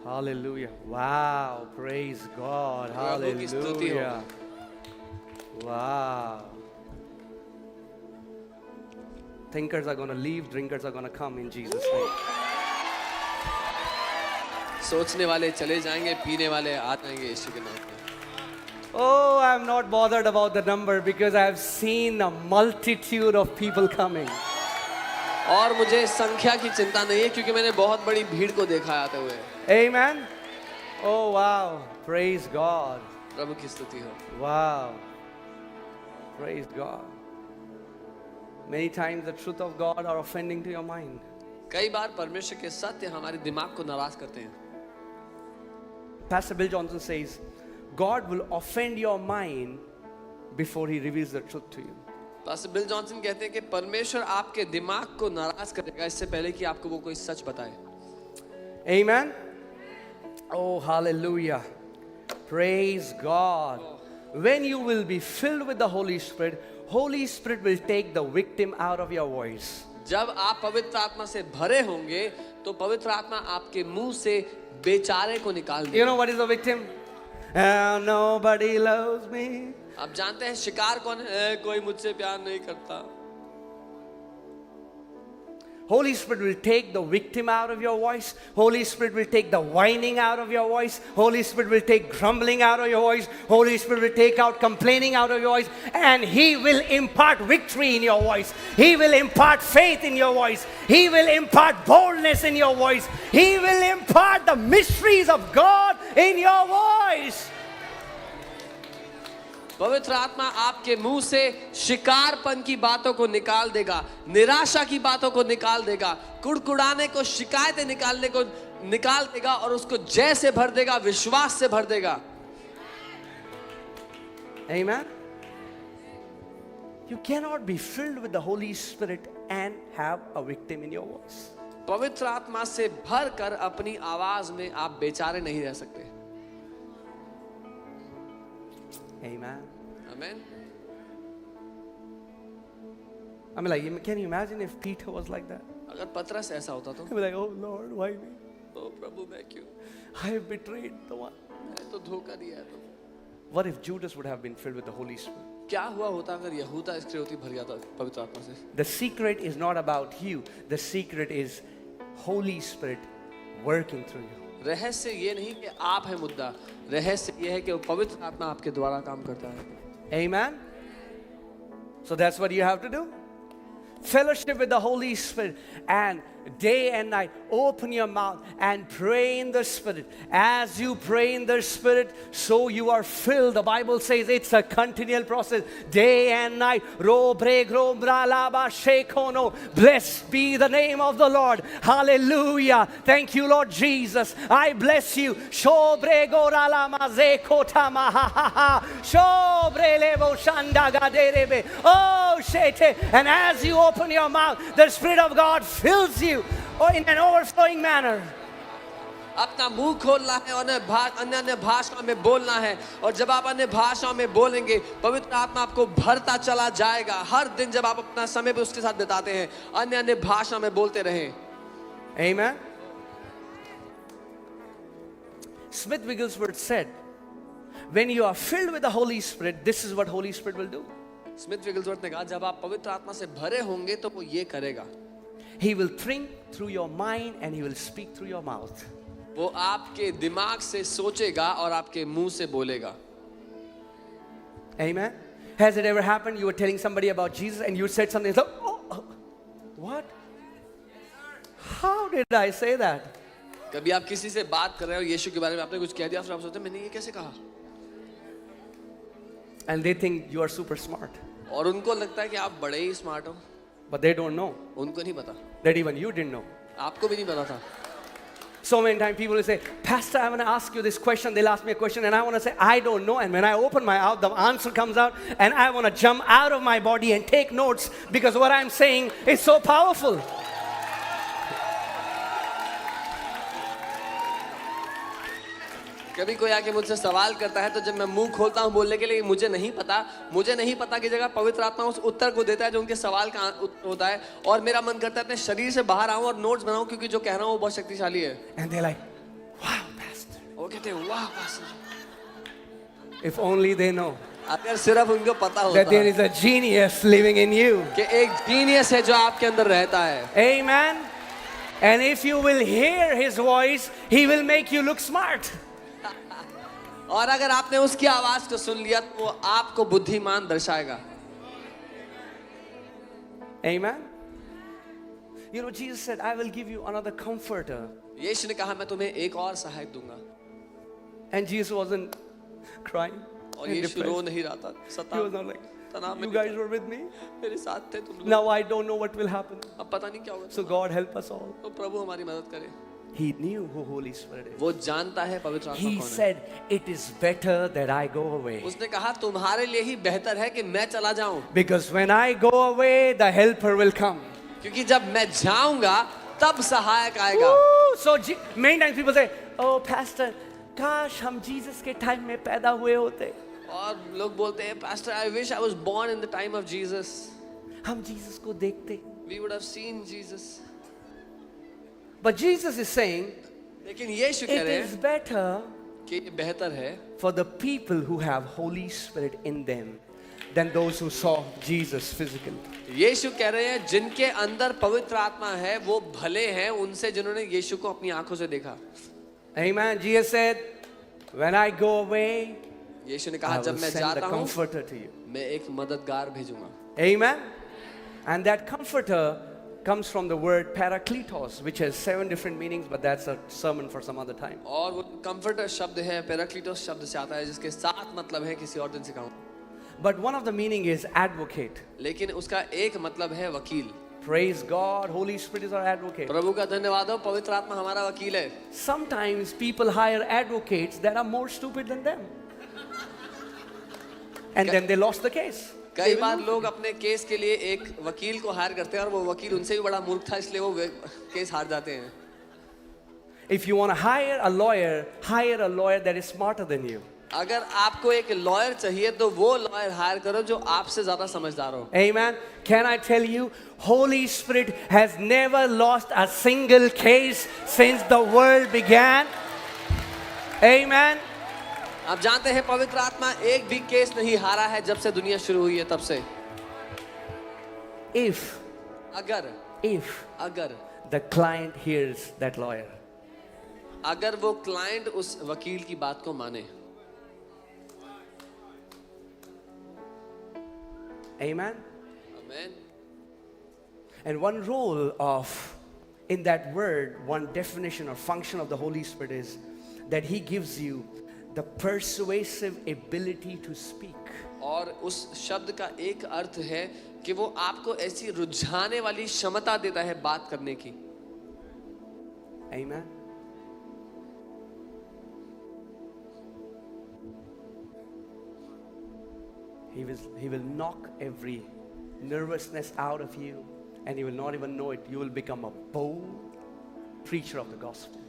Hallelujah. Wow. Praise God. प्रभु की स्तुति हो। Hallelujah. Wow. Thinkers are going to leave, drinkers are going to come in Jesus' name. सोचने वाले चले जाएंगे, पीने वाले आ जाएंगे यीशु के नाम में। Oh, I'm not bothered about the number because I have seen a multitude of people coming. और मुझे संख्या की चिंता नहीं है क्योंकि मैंने बहुत बड़ी भीड़ को देखा आते हुए। Amen. Oh, wow. Praise God. प्रभु की स्तुति हो। Wow. Praise God. Many times the truth of God are offending to your mind. कई बार परमेश्वर के सत्य हमारे दिमाग को नाराज करते हैं। Pastor Bill Johnson says, God will offend your mind before he reveals the truth to you. Pastor bill Johnson कहते हैं कि परमेश्वर आपके दिमाग को नाराज करेगा इससे पहले कि आपको वो कोई सच बताए। Amen. Oh, hallelujah. Praise God. When you will be filled with the Holy Spirit, Holy Spirit will take the victim out of your voice. जब आप पवित्र आत्मा से भरे होंगे तो पवित्र आत्मा आपके मुंह से बेचारे को निकाल देगा। You know what is the victim? Nobody loves me. आप जानते हैं शिकार कौन है? कोई मुझसे प्यार नहीं करता। Holy Spirit will take the victim out of your voice. Holy Spirit will take the whining out of your voice. Holy Spirit will take grumbling out of your voice. Holy Spirit will take out complaining out of your voice. And He will impart victory in your voice. He will impart faith in your voice. He will impart boldness in your voice. He will impart the mysteries of God in your voice. पवित्र आत्मा आपके मुंह से शिकारपन की बातों को निकाल देगा, निराशा की बातों को निकाल देगा, कुड़कुड़ाने को, शिकायतें निकालने को निकाल देगा और उसको जय से भर देगा, विश्वास से भर देगा। Amen. You cannot be filled with the Holy Spirit and have a victim in your voice. पवित्र आत्मा से भर कर अपनी आवाज में आप बेचारे नहीं रह सकते। Amen. Amen. I mean, like, can you imagine if Peter was like that? अगर पतरस ऐसा होता तो He'd be like, oh Lord, why me? तो प्रभु मैं क्यों? I have betrayed the one. मैंने तो धोखा दिया है तो। What if Judas would have been filled with the Holy Spirit? क्या हुआ होता अगर यहूदा इस्करियोती भर गया था पवित्र आत्मा से? The secret is not about you. The secret is Holy Spirit working through you. रहस्य ये नहीं कि आप है मुद्दा, रहस्य ये है कि वो पवित्र आत्मा आपके द्वारा काम करता है। Amen. So that's what you have to do. Fellowship with the Holy Spirit and day and night. Open your mouth and pray in the Spirit. As you pray in the Spirit, so you are filled. The Bible says it's a continual process, day and night. Blessed be the name of the Lord. Hallelujah. Thank you, Lord Jesus. I bless you. Oh, shete. And as you open your mouth, the Spirit of God fills you in an overflowing manner. अपना मुंह खोलना है और अन्य भाषा में बोलना है, और जब आप अन्य भाषा में बोलेंगे पवित्र आत्मा आपको भरता चला जाएगा। हर दिन जब आप अपना समय भी उसके साथ बिताते हैं, अन्य भाषा में बोलते रहें। Amen. Smith Wigglesworth said, when you are filled with the Holy Spirit, this is what Holy Spirit will do. Smith Wigglesworth ने कहा, जब आप पवित्र आत्मा से भरे होंगे तो वो ये करेगा। He will think through your mind and he will speak through your mouth. वो आपके दिमाग से सोचेगा और आपके मुंह से बोलेगा। Amen. Has it ever happened you were telling somebody about Jesus and you said something, so, oh, what? How did I say that? कभी आप किसी से बात कर रहे हो यीशु के बारे में, आपने कुछ कह दिया, फिर आप सोचते हैं मैंने ये कैसे कहा? And they think you are super smart. और उनको लगता है कि आप बड़े ही स्मार्ट हो, But they don't know उनको नहीं पता, that even you didn't know. आपको भी नहीं पता था। So many times people will say, Pastor, I want to ask you this question. They'll ask me a question and I want to say, I don't know. And when I open my mouth, the answer comes out and I want to jump out of my body and take notes because what I'm saying is so powerful. कभी कोई आके मुझसे सवाल करता है तो जब मैं मुंह खोलता हूँ बोलने के लिए मुझे नहीं पता की जगह पवित्र आत्मा उस उत्तर को देता है जो उनके सवाल का होता है, और मेरा मन करता है अपने शरीर से बाहर आऊं और नोट्स बनाऊं क्योंकि जो कह रहा हूँ वो बहुत शक्तिशाली है। And they're like, wow, Pastor. वो कहते हैं वाह pastor. If only they know अगर सिर्फ उनको पता होता that there is a genius living in you. कि एक जीनियस है जो आपके अंदर रहता है। Amen. And if you will hear his voice, he will make you look smart. और अगर आपने उसकी आवाज को सुन लिया तो वो आपको बुद्धिमान दर्शाएगा। Amen. You know, Jesus said, I will give you another comforter. यीशु ने कहा मैं तुम्हें एक और सहायक दूंगा। And Jesus wasn't crying. और यीशु रो नहीं रहा था, He was not like, you guys were with me. मेरे साथ थे तुम लोग। Now I don't know what will happen. अब पता नहीं क्या होगा। So God help us all. तो प्रभु हमारी मदद करे। He knew who Holy Spirit is. वो जानता है पवित्र आत्मा He कौन है। said, it is better that I go away. उसने कहा तुम्हारे लिए ही बेहतर है कि मैं चला जाऊं, Because when I go away, the helper will come. क्योंकि जब मैं जाऊंगा तब सहायक आएगा। Woo! So many times people say, oh Pastor, काश हम Jesus के time में पैदा हुए होते। और लोग बोलते हैं Pastor, I wish I was born in the time of Jesus. हम Jesus को देखते। We would have seen Jesus. But Jesus is saying, लेकिन यीशु कह it रहे is हैं better कि ये बेहतर है for the people who have Holy Spirit in them than those who saw Jesus physically. यीशु कह रहे हैं जिनके अंदर पवित्र आत्मा है वो भले हैं उनसे जिन्होंने यीशु को अपनी आंखों से देखा। Amen. Jesus said, when I go away, यीशु ने I कहा will जब मैं send the जाता हूँ comforter to you. मैं एक मददगार भेजूंगा। Amen. And that comforter comes from the word parakletos, which has 7 different meanings, but that's a sermon for some other time. और वो कंफर्टर शब्द है, पैराक्लीटोस शब्द से आता है जिसके 7 मतलब है, किसी और दिन सिखाऊं। But one of the meaning is advocate. लेकिन उसका एक मतलब है वकील। Praise God, Holy Spirit is our advocate. प्रभु का धन्यवाद हो, पवित्र आत्मा हमारा वकील है। Sometimes people hire advocates that are more stupid than them. And then they lost the case. कई बार लोग अपने केस के लिए एक वकील को हायर करते हैं और वो वकील उनसे भी बड़ा मूर्ख था इसलिए वो केस हार जाते हैं। If you want to hire a lawyer that is smarter than you. अगर आपको एक लॉयर चाहिए तो वो लॉयर हायर करो जो आपसे ज्यादा समझदार हो। Amen. Can I tell you, Holy Spirit has never lost a single case since the world began. Amen. आप जानते हैं पवित्र आत्मा एक भी केस नहीं हारा है जब से दुनिया शुरू हुई है तब से। अगर the client hears that lawyer. अगर वो क्लाइंट उस वकील की बात को माने। Amen. Amen. And one role of in that word, one definition or function of the Holy Spirit is that He gives you the persuasive ability to speak. और उस शब्द का एक अर्थ है कि वो आपको ऐसी रुझाने वाली क्षमता देता है बात करने की. Amen. He will knock every nervousness out of you, and you will not even know it. You will become a bold preacher of the gospel.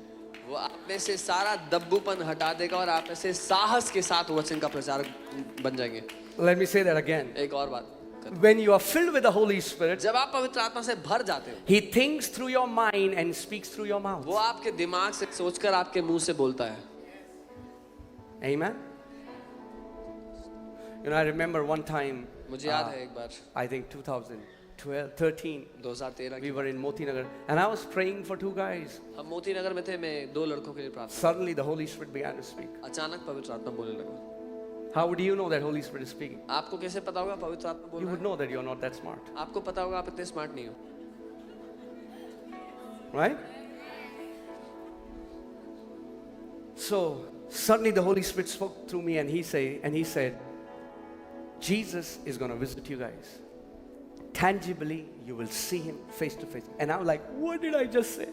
वो आप में से सारा दब्बूपन हटा देगा और आप में से साहस के साथ वचन का प्रचारक बन जाएंगे. Let me say that again. एक और बात. When you are filled with the Holy Spirit, जब आप पवित्र आत्मा से भर जाते हो, He thinks through your mind and speaks through your mouth. वो आपके दिमाग से सोचकर आपके मुंह से बोलता है. Amen. You know, I remember one time, मुझे याद है एक बार I think 2013, 2013 we were in Moti Nagar, and I was praying for two guys. हम मोती नगर में थे. मैं दो लड़कों के लिए प्रार्थना. Suddenly the Holy Spirit began to speak. अचानक पवित्र आत्मा बोलने लगा. How would you know that Holy Spirit is speaking? आपको कैसे पता होगा पवित्र आत्मा बोल You रहा would है? know that you're not that smart, आपको पता होगा आप इतने स्मार्ट नहीं हो. right? So suddenly the Holy Spirit spoke through me, and He said, Jesus is going to visit you guys. Tangibly, you will see Him face to face. And I'm like, what did I just say?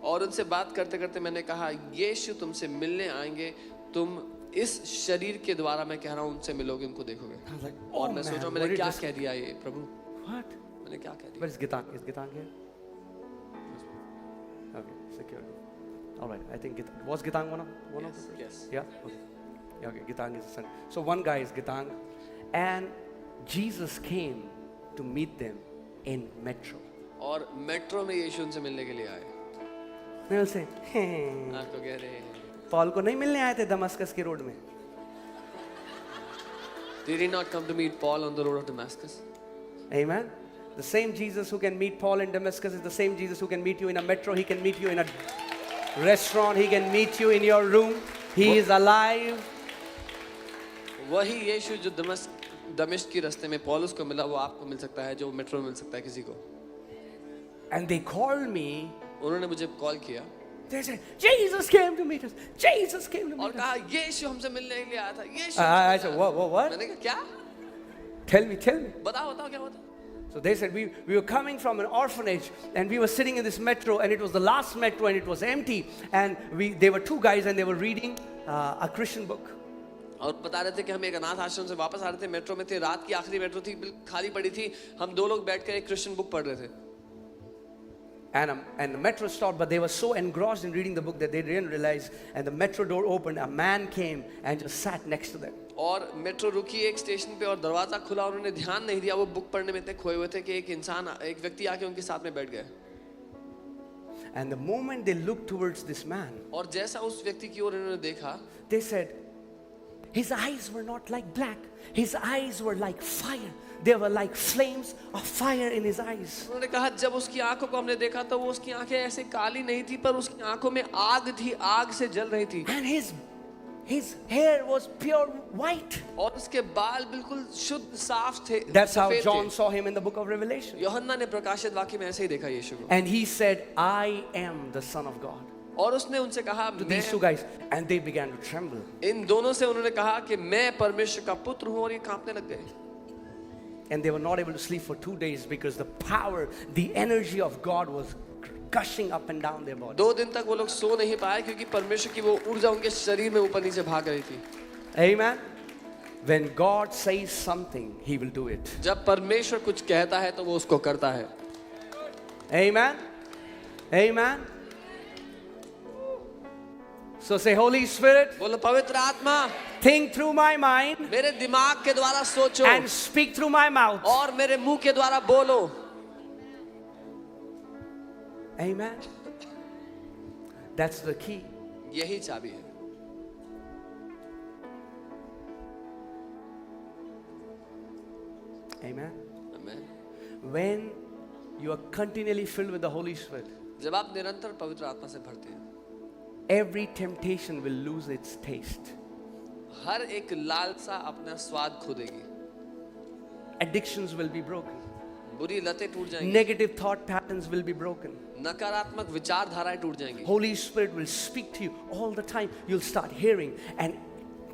और उनसे बात करते करते मैंने कहा, यीशु तुमसे मिलने आएंगे. तुम इस शरीर के द्वारा, मैं कह रहा हूँ, उनसे मिलोगे, उनको देखोगे. I was like, और oh मैं सोच रहा हूँ man, मैंने what क्या did कह दिया ये प्रभु. what? मैंने क्या कह दिया. Where is Gitang? Is Gitang here? Okay, security. All right, I think was Gitang one of Yes, them? yes. Yeah? Okay. Yeah, okay, Gitang is the son. So one guy is Gitang, and Jesus came to meet them in metro. और metro में यीशु उनसे मिलने के लिए आए. They will say, आपको कह रहे हैं, पॉल को नहीं मिलने आए थे दमस्कस के रोड में. Did he not come to meet Paul on the road of Damascus? Amen. The same Jesus who can meet Paul in Damascus is the same Jesus who can meet you in a metro. He can meet you in a restaurant. He can meet you in your room. He is alive. वही यीशु जो दमिश्क की रास्ते में पौलुस को मिला, वो आपको मिल सकता है, जो मेट्रो में मिल सकता है किसी को. And they called me. उन्होंने मुझे कॉल किया They said, Jesus came to meet us. Jesus came to और meet us. कहा यीशु हमसे मिलने के लिए आया था. यीशु I said, what? मैंने कहा क्या? Tell me. बताओ क्या होता. So they said, we were coming from an orphanage, and we were sitting in this metro, and it was the last metro, and it was empty. And they were two guys, and they were reading a Christian book. और बता रहे थे कि हम एक अनाथ आश्रम से वापस आ रहे थे, मेट्रो में थे, रात की आखिरी मेट्रो थी, खाली पड़ी थी. हम दो लोग बैठकर एक क्रिश्चियन बुक पढ़ रहे थे. And the metro stopped, but they were so engrossed in reading the book that they didn't realize. And the metro door opened, a man came and just sat next to them. और metro रुकी एक station पे और दरवाजा खुला, उन्होंने ध्यान नहीं दिया, वो बुक पढ़ने में इतने खोए हुए थे कि एक व्यक्ति आके उनके साथ में बैठ गए. And the moment they looked towards this man, और जैसा उस व्यक्ति की ओर उन्होंने देखा, they said, his eyes were not like black. His eyes were like fire. There were like flames of fire in his eyes. उन्होंने कहा जब उसकी आंखों को हमने देखा तो वो उसकी आंखें ऐसे काली नहीं थी, पर उसकी आंखों में आग थी, आग से जल रही थी. And his hair was pure white. और उसके बाल बिल्कुल शुद्ध साफ थे. That's how सफेद John थे. saw him in the book of Revelation. यूहन्ना ने प्रकाशित वाक्य में ऐसे ही देखा यीशु को. And he said, I am the Son of God. और उसने उनसे कहा, To these two guys, and they began to tremble. इन दोनों से उन्होंने कहा कि मैं परमेश्वर का पुत्र हूँ, और ये कांपने लग गए. And they were not able to sleep for 2 days because the power, the energy of God was gushing up and down their body. 2 दिन तक वो लोग सो नहीं पाए क्योंकि परमेश्वर की वो ऊर्जा उनके शरीर में ऊपर नीचे भाग रही थी. Amen. When God says something, He will do it. जब परमेश्वर कुछ कहता है तो वो उसको करता है. Amen. Amen. So say, Holy Spirit, बोलो पवित्र आत्मा, think through my mind मेरे दिमाग के द्वारा सोचो and speak through my mouth. और मेरे मुंह के द्वारा बोलो. Amen. That's the key. यही चाबी है. Amen. आमीन. When you are continually filled with the Holy Spirit, जब आप निरंतर पवित्र आत्मा से भरते हैं, every temptation will lose its taste. हर एक लालसा अपना स्वाद खो देगी. Addictions will be broken. बुरी लतें टूट जाएंगी, Negative thought patterns will be broken. नकारात्मक विचारधाराएं टूट जाएंगी। Holy Spirit will speak to you all the time. You'll start hearing an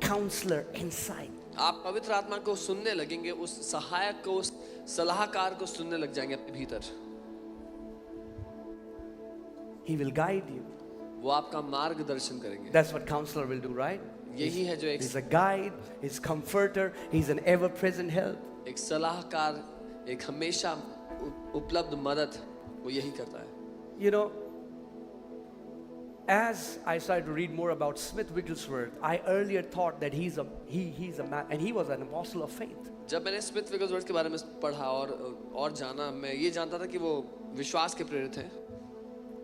counselor inside. आप पवित्र आत्मा को सुनने लगेंगे, उस सहायक को, उस सलाहकार को सुनने लग जाएंगे अपने भीतर। He will guide you. वो आपका मार्गदर्शन करेंगे। That's what counselor will do, right? यही है जो He's a guide, he's comforter, he's an ever-present help. एक सलाहकार, एक हमेशा उपलब्ध मदद, वो यही करता है। You know, as I started to read more about Smith Wigglesworth, I earlier thought that he's a man, and he was an apostle of faith. जब मैंने स्मिथ विगलसवर्थ के बारे में पढ़ा और जाना, मैं ये जानता था कि वो विश्वास के प्रेरित हैं,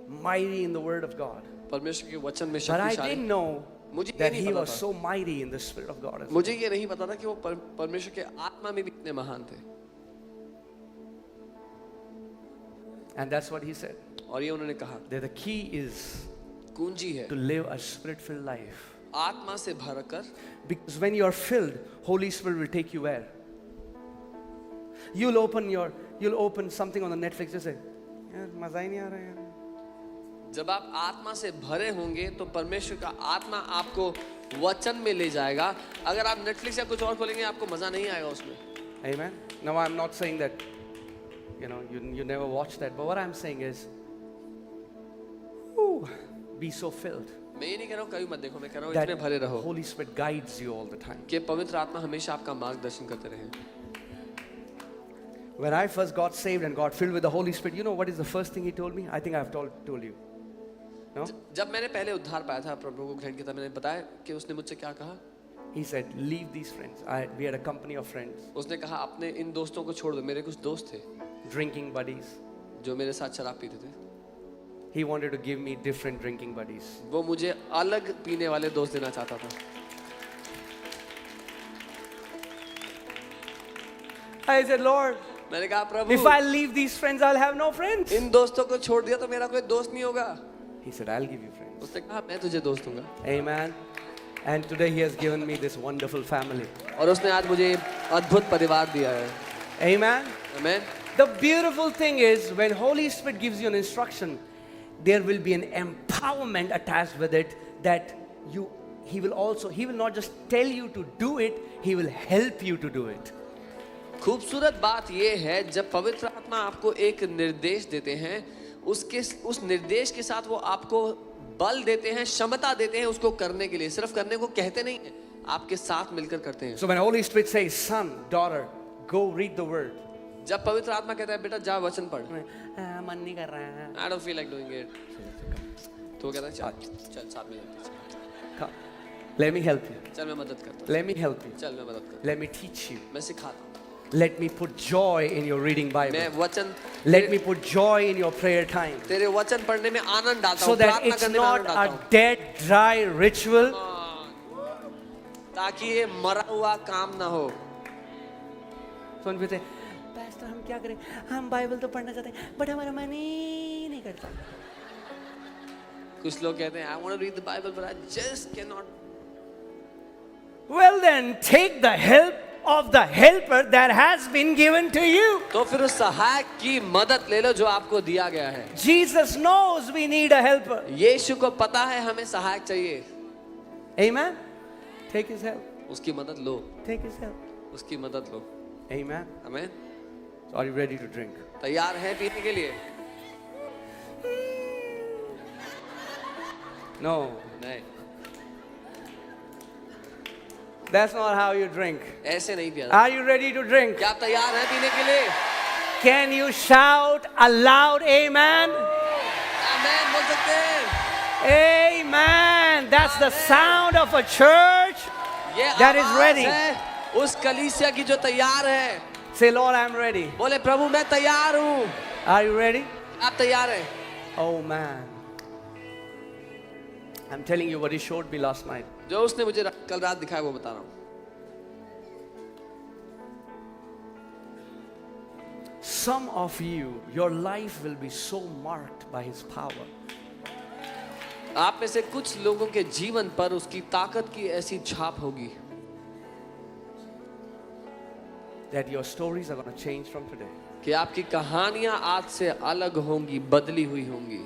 Mighty in the word of God. परमेश्वर के वचन में But I शक्तिशाली। didn't know मुझे ये that नहीं he पता was था, so mighty in the Spirit of God. मुझे ये नहीं पता था कि वो परमेश्वर के आत्मा में भी इतने महान थे। And that's what he said. और ये उन्होंने कहा, That the key is कुंजी है to live a spirit-filled life. आत्मा से भरकर, Because when you are filled, Holy Spirit will take you where? You'll open something on the Netflix and say, यार मजा ही नहीं आ रहा है यार. जब आप आत्मा से भरे होंगे तो परमेश्वर का आत्मा आपको वचन में ले जाएगा। अगर आप नेटफ्लिक्स या कुछ और खोलेंगे, आपको मजा नहीं आएगा उसमें। Amen. Now I'm not saying that, you never watch that, but what I'm saying is, be so filled मैं ये नहीं कह रहा हूँ कभी मत देखो, मैं कह रहा हूँ that इतने भरे रहो Holy Spirit guides you all the time. कि पवित्र आत्मा हमेशा आपका मार्गदर्शन करते रहे। When I first got saved and got filled with the Holy Spirit, you know what is the first thing He told me? I think I've told you. No? जब मैंने पहले उद्धार पाया था, प्रभु को ग्रहण किया था, मैंने बताया कि उसने मुझसे क्या कहा। He said, leave these friends. We had a company of friends, उसने कहा अपने इन दोस्तों को छोड़ दो। मेरे कुछ दोस्त थे drinking buddies. जो मेरे साथ शराब पीते थे। He wanted to give me different drinking buddies. वो मुझे अलग पीने वाले दोस्त देना चाहता था। I said, Lord, मैंने कहा प्रभु, if I leave these friends, I'll have no friends. इन दोस्तों को छोड़ दिया तो मेरा कोई दोस्त नहीं होगा। He said, I'll give you friends. उसने कहा मैं तुझे दोस्त दूंगा। Amen. And today He has given me this wonderful family. और उसने आज मुझे अद्भुत परिवार दिया है। Amen. Amen. The beautiful thing is when Holy Spirit gives you an instruction, there will be an empowerment attached with it that He will not just tell you to do it, He will help you to do it. खूबसूरत बात यह है जब पवित्र आत्मा आपको एक निर्देश देते हैं, उस निर्देश के साथ वो आपको बल देते हैं, क्षमता देते हैं उसको करने के लिए। सिर्फ करने को कहते नहीं हैं, आपके साथ मिलकर करते हैं। So when Holy Spirit says, son, daughter, go read the word. जब पवित्र आत्मा कहता है बेटा जा वचन पढ़, मन नहीं कर रहा है. I don't feel like doing it, तो वो कहता है चल साथ में जाते हैं। Come, let me help you. चल मैं मदद करता हूँ। Let me help you. चल मैं मदद करता हूँ। Let me teach you. मैं सिखाता हूँ। Let me put joy in your reading Bible. मैं वचन, Let me put joy in your prayer time. तेरे वचन पढ़ने में आनंद डालता So हूँ, that प्रार्थना it's करने में आनंद not डालता a हूँ, dead, dry ritual. ताकि ये मरा हुआ काम ना हो। So when we say, Pastor, हम क्या करें? हम बाइबल तो पढ़ना चाहते हैं, but हमारा मन ही नहीं करता. कुछ लोग कहते हैं I want to read the Bible but I just cannot. Well then, take the help of the helper that has been given to you. तो फिर उस सहायक की मदद ले लो जो आपको दिया गया है। Jesus knows we need a helper. यीशु को पता है हमें सहायक चाहिए। Amen. Take His help. उसकी मदद लो, Take His help. उसकी मदद लो। Amen. Amen. So are you ready to drink? तैयार है पीने के लिए? No. नहीं, That's not how you drink. ऐसे नहीं पिया। Are you ready to drink? क्या आप तैयार हैं पीने के लिए? Can you shout a loud amen? आमेन बोल सकते हैं। Amen. That's the sound of a church ये that is आवाज ready. है उस कलीसिया की जो तैयार है। Say, Lord, I'm ready. बोले प्रभु मैं तैयार हूँ। Are you ready? आप तैयार हैं? Oh man. I'm telling you what He showed me last night. जो उसने मुझे कल रात दिखाया वो बता रहा हूँ। Some of you, your life will be so marked by His power आप में से कुछ लोगों के जीवन पर उसकी ताकत की ऐसी छाप होगी that your stories are going to change from today. कि आपकी कहानियां आज से अलग होंगी, बदली हुई होंगी।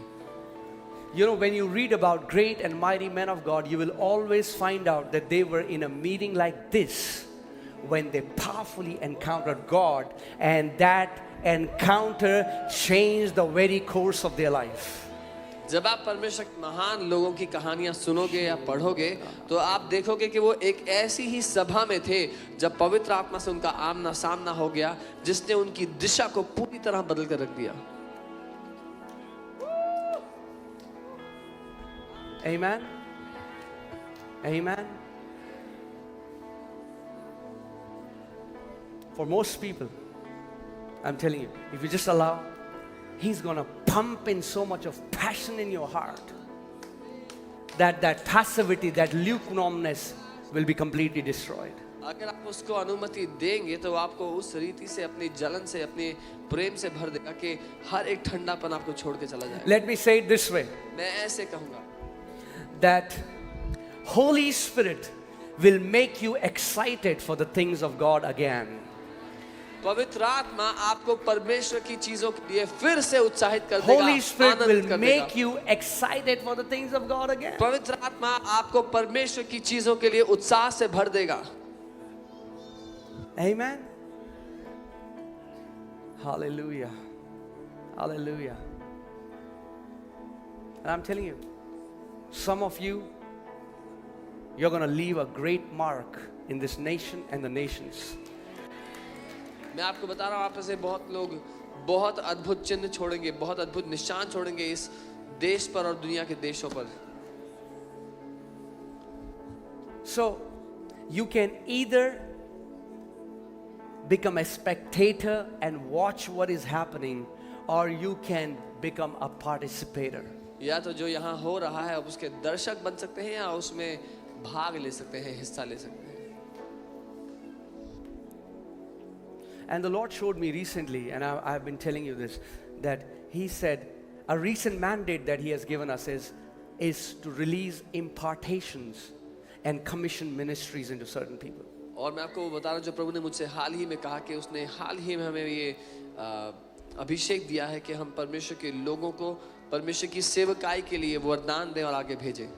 You know, when you read about great and mighty men of God, you will always find out that they were in a meeting like this when they powerfully encountered God, and that encounter changed the very course of their life. जब आप परमेश्वर के महान लोगों की कहानियां सुनोगे या पढ़ोगे तो आप देखोगे कि वो एक ऐसी ही सभा में थे जब पवित्र आत्मा से उनका आमना सामना हो गया, जिसने उनकी दिशा को पूरी तरह बदल कर रख दिया। Amen. Amen. For most people, I'm telling you, if you just allow, He's going to pump in so much of passion in your heart that that passivity, that lukewarmness will be completely destroyed. अगर आप उसको अनुमति देंगे तो आपको उस रीति से, अपनी जलन से, अपने प्रेम से भर देगा कि हर एक ठंडापन आपको छोड़ के चला जाएगा। Let me say it this way, मैं ऐसे कहूँगा that Holy Spirit will make you excited for the things of God again. पवित्र आत्मा आपको परमेश्वर की चीजों के लिए फिर से उत्साहित कर देगा, Holy Spirit आनंदित will कर make देगा। you excited for the things of God again. पवित्र आत्मा आपको परमेश्वर की चीजों के लिए उत्साह से भर देगा। Amen. Hallelujah. Hallelujah. And I'm telling you, some of you, you're going to leave a great mark in this nation and the nations. मैं आपको बता रहा हूँ, आप में से बहुत लोग बहुत अद्भुत चिन्ह छोड़ेंगे, बहुत अद्भुत निशान छोड़ेंगे इस देश पर और दुनिया के देशों पर। So, you can either become a spectator and watch what is happening, or you can become a participator. या तो जो यहाँ हो रहा है अब उसके दर्शक बन सकते हैं या उसमें भाग ले सकते हैं, हिस्सा ले सकते हैं। And the Lord showed me recently, and I've been telling you this, that He said a recent mandate that He has given us is to release impartations and commission ministries into certain people. और मैं आपको वो बता रहा हूँ जो प्रभु ने मुझसे हाल ही में कहा कि उसने हाल ही में हमें ये अभिषेक दिया है कि हम परमेश्वर के लोगों को परमेश्वर की सेवकाई के लिए वरदान दें और आगे भेजें।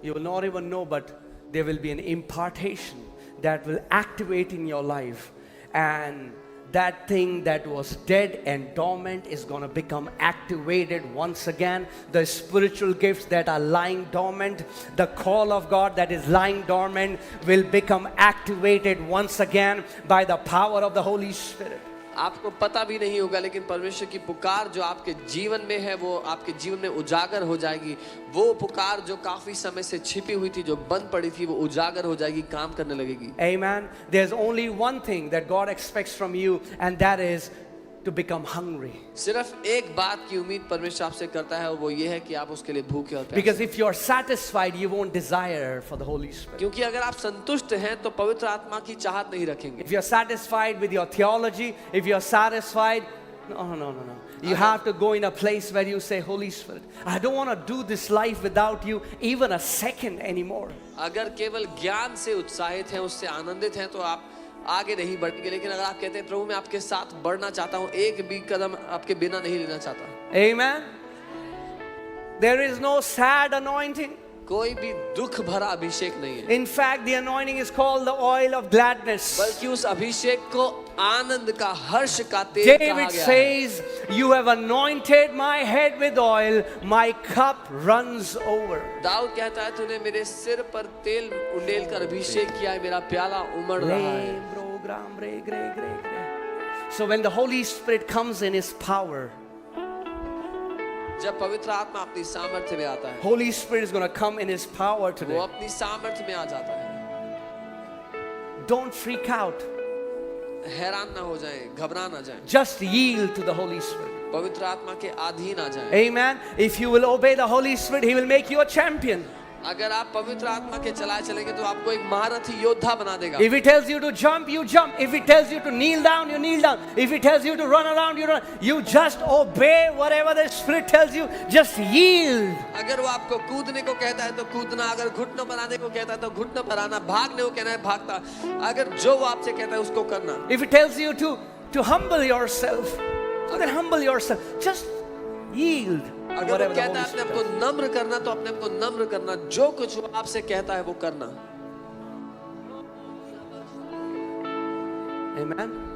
You will not even know, but there will be an impartation that will activate in your life, and that thing that was dead and dormant is going to become activated once again. The spiritual gifts that are lying dormant, the call of God that is lying dormant will become activated once again by the power of the Holy Spirit. आपको पता भी नहीं होगा, लेकिन परमेश्वर की पुकार जो आपके जीवन में है वो आपके जीवन में उजागर हो जाएगी। वो पुकार जो काफी समय से छिपी हुई थी, जो बंद पड़ी थी, वो उजागर हो जाएगी, काम करने लगेगी। Amen. There's only one thing that God expects from you, and that is to become hungry. सिर्फ एक बात की उम्मीद परमेश्वर आपसे करता है और वो ये है कि आप उसके लिए भूखे और Because प्यासे। if you're satisfied, you won't desire for the Holy Spirit. क्योंकि अगर आप संतुष्ट हैं तो पवित्र आत्मा की चाहत नहीं रखेंगे। If you're satisfied with your theology, if you're satisfied, no. You have to go in a place where you say, Holy Spirit, I don't want to do this life without you even a second anymore. अगर केवल ज्ञान से उत्साहित हैं, उससे आनंदित हैं, तो आप आगे नहीं बढ़ेंगे। लेकिन अगर आप कहते हैं प्रभु मैं आपके साथ बढ़ना चाहता हूँ, एक भी कदम आपके बिना नहीं लेना चाहता। Amen. There is no sad anointing. कोई भी दुख भरा अभिषेक नहीं है। In fact, the anointing is called the oil of gladness. बल्कि उस अभिषेक को आनंद का, हर्ष का तेल कहा David गया है। says, you have anointed my head with oil, my cup runs over. Dawood कहता है तूने मेरे सिर पर तेल उंडेल कर अभिषेक किया है, मेरा प्याला उमड़ रहा है। So when the Holy Spirit comes in His power, जब पवित्र आत्मा अपनी सामर्थ्य में आता है, Holy Spirit is going to come in His power वो today. अपनी सामर्थ्य में आ जाता है। Don't freak out. हैरान ना हो जाएं, घबरा ना जाएं, Just yield to the Holy Spirit. पवित्र आत्मा के अधीन आ जाएं। Amen. If you will obey the Holy Spirit, He will make you a champion. अगर आप पवित्र आत्मा के चलाए चलेंगे तो आपको एक महारथी योद्धा बना देगा। If He tells you to jump, you jump. If He tells you to kneel down, you kneel down. If He tells you to run around, you run. You just obey whatever the Spirit tells you. Just yield. अगर वो आपको कूदने को कहता है तो कूदना, अगर घुटनों पर आने को कहता है तो घुटनों पर आना, भागने को कहना है भागता, अगर जो वो आपसे कहता है उसको करना। If He tells you to humble yourself, You can humble yourself. Just yield. अगर whatever वो the कहता है Holy अपने Spirit आप को नम्र करना, तो अपने आप को नम्र करना, जो कुछ वो आपसे कहता है वो करना। does. Amen.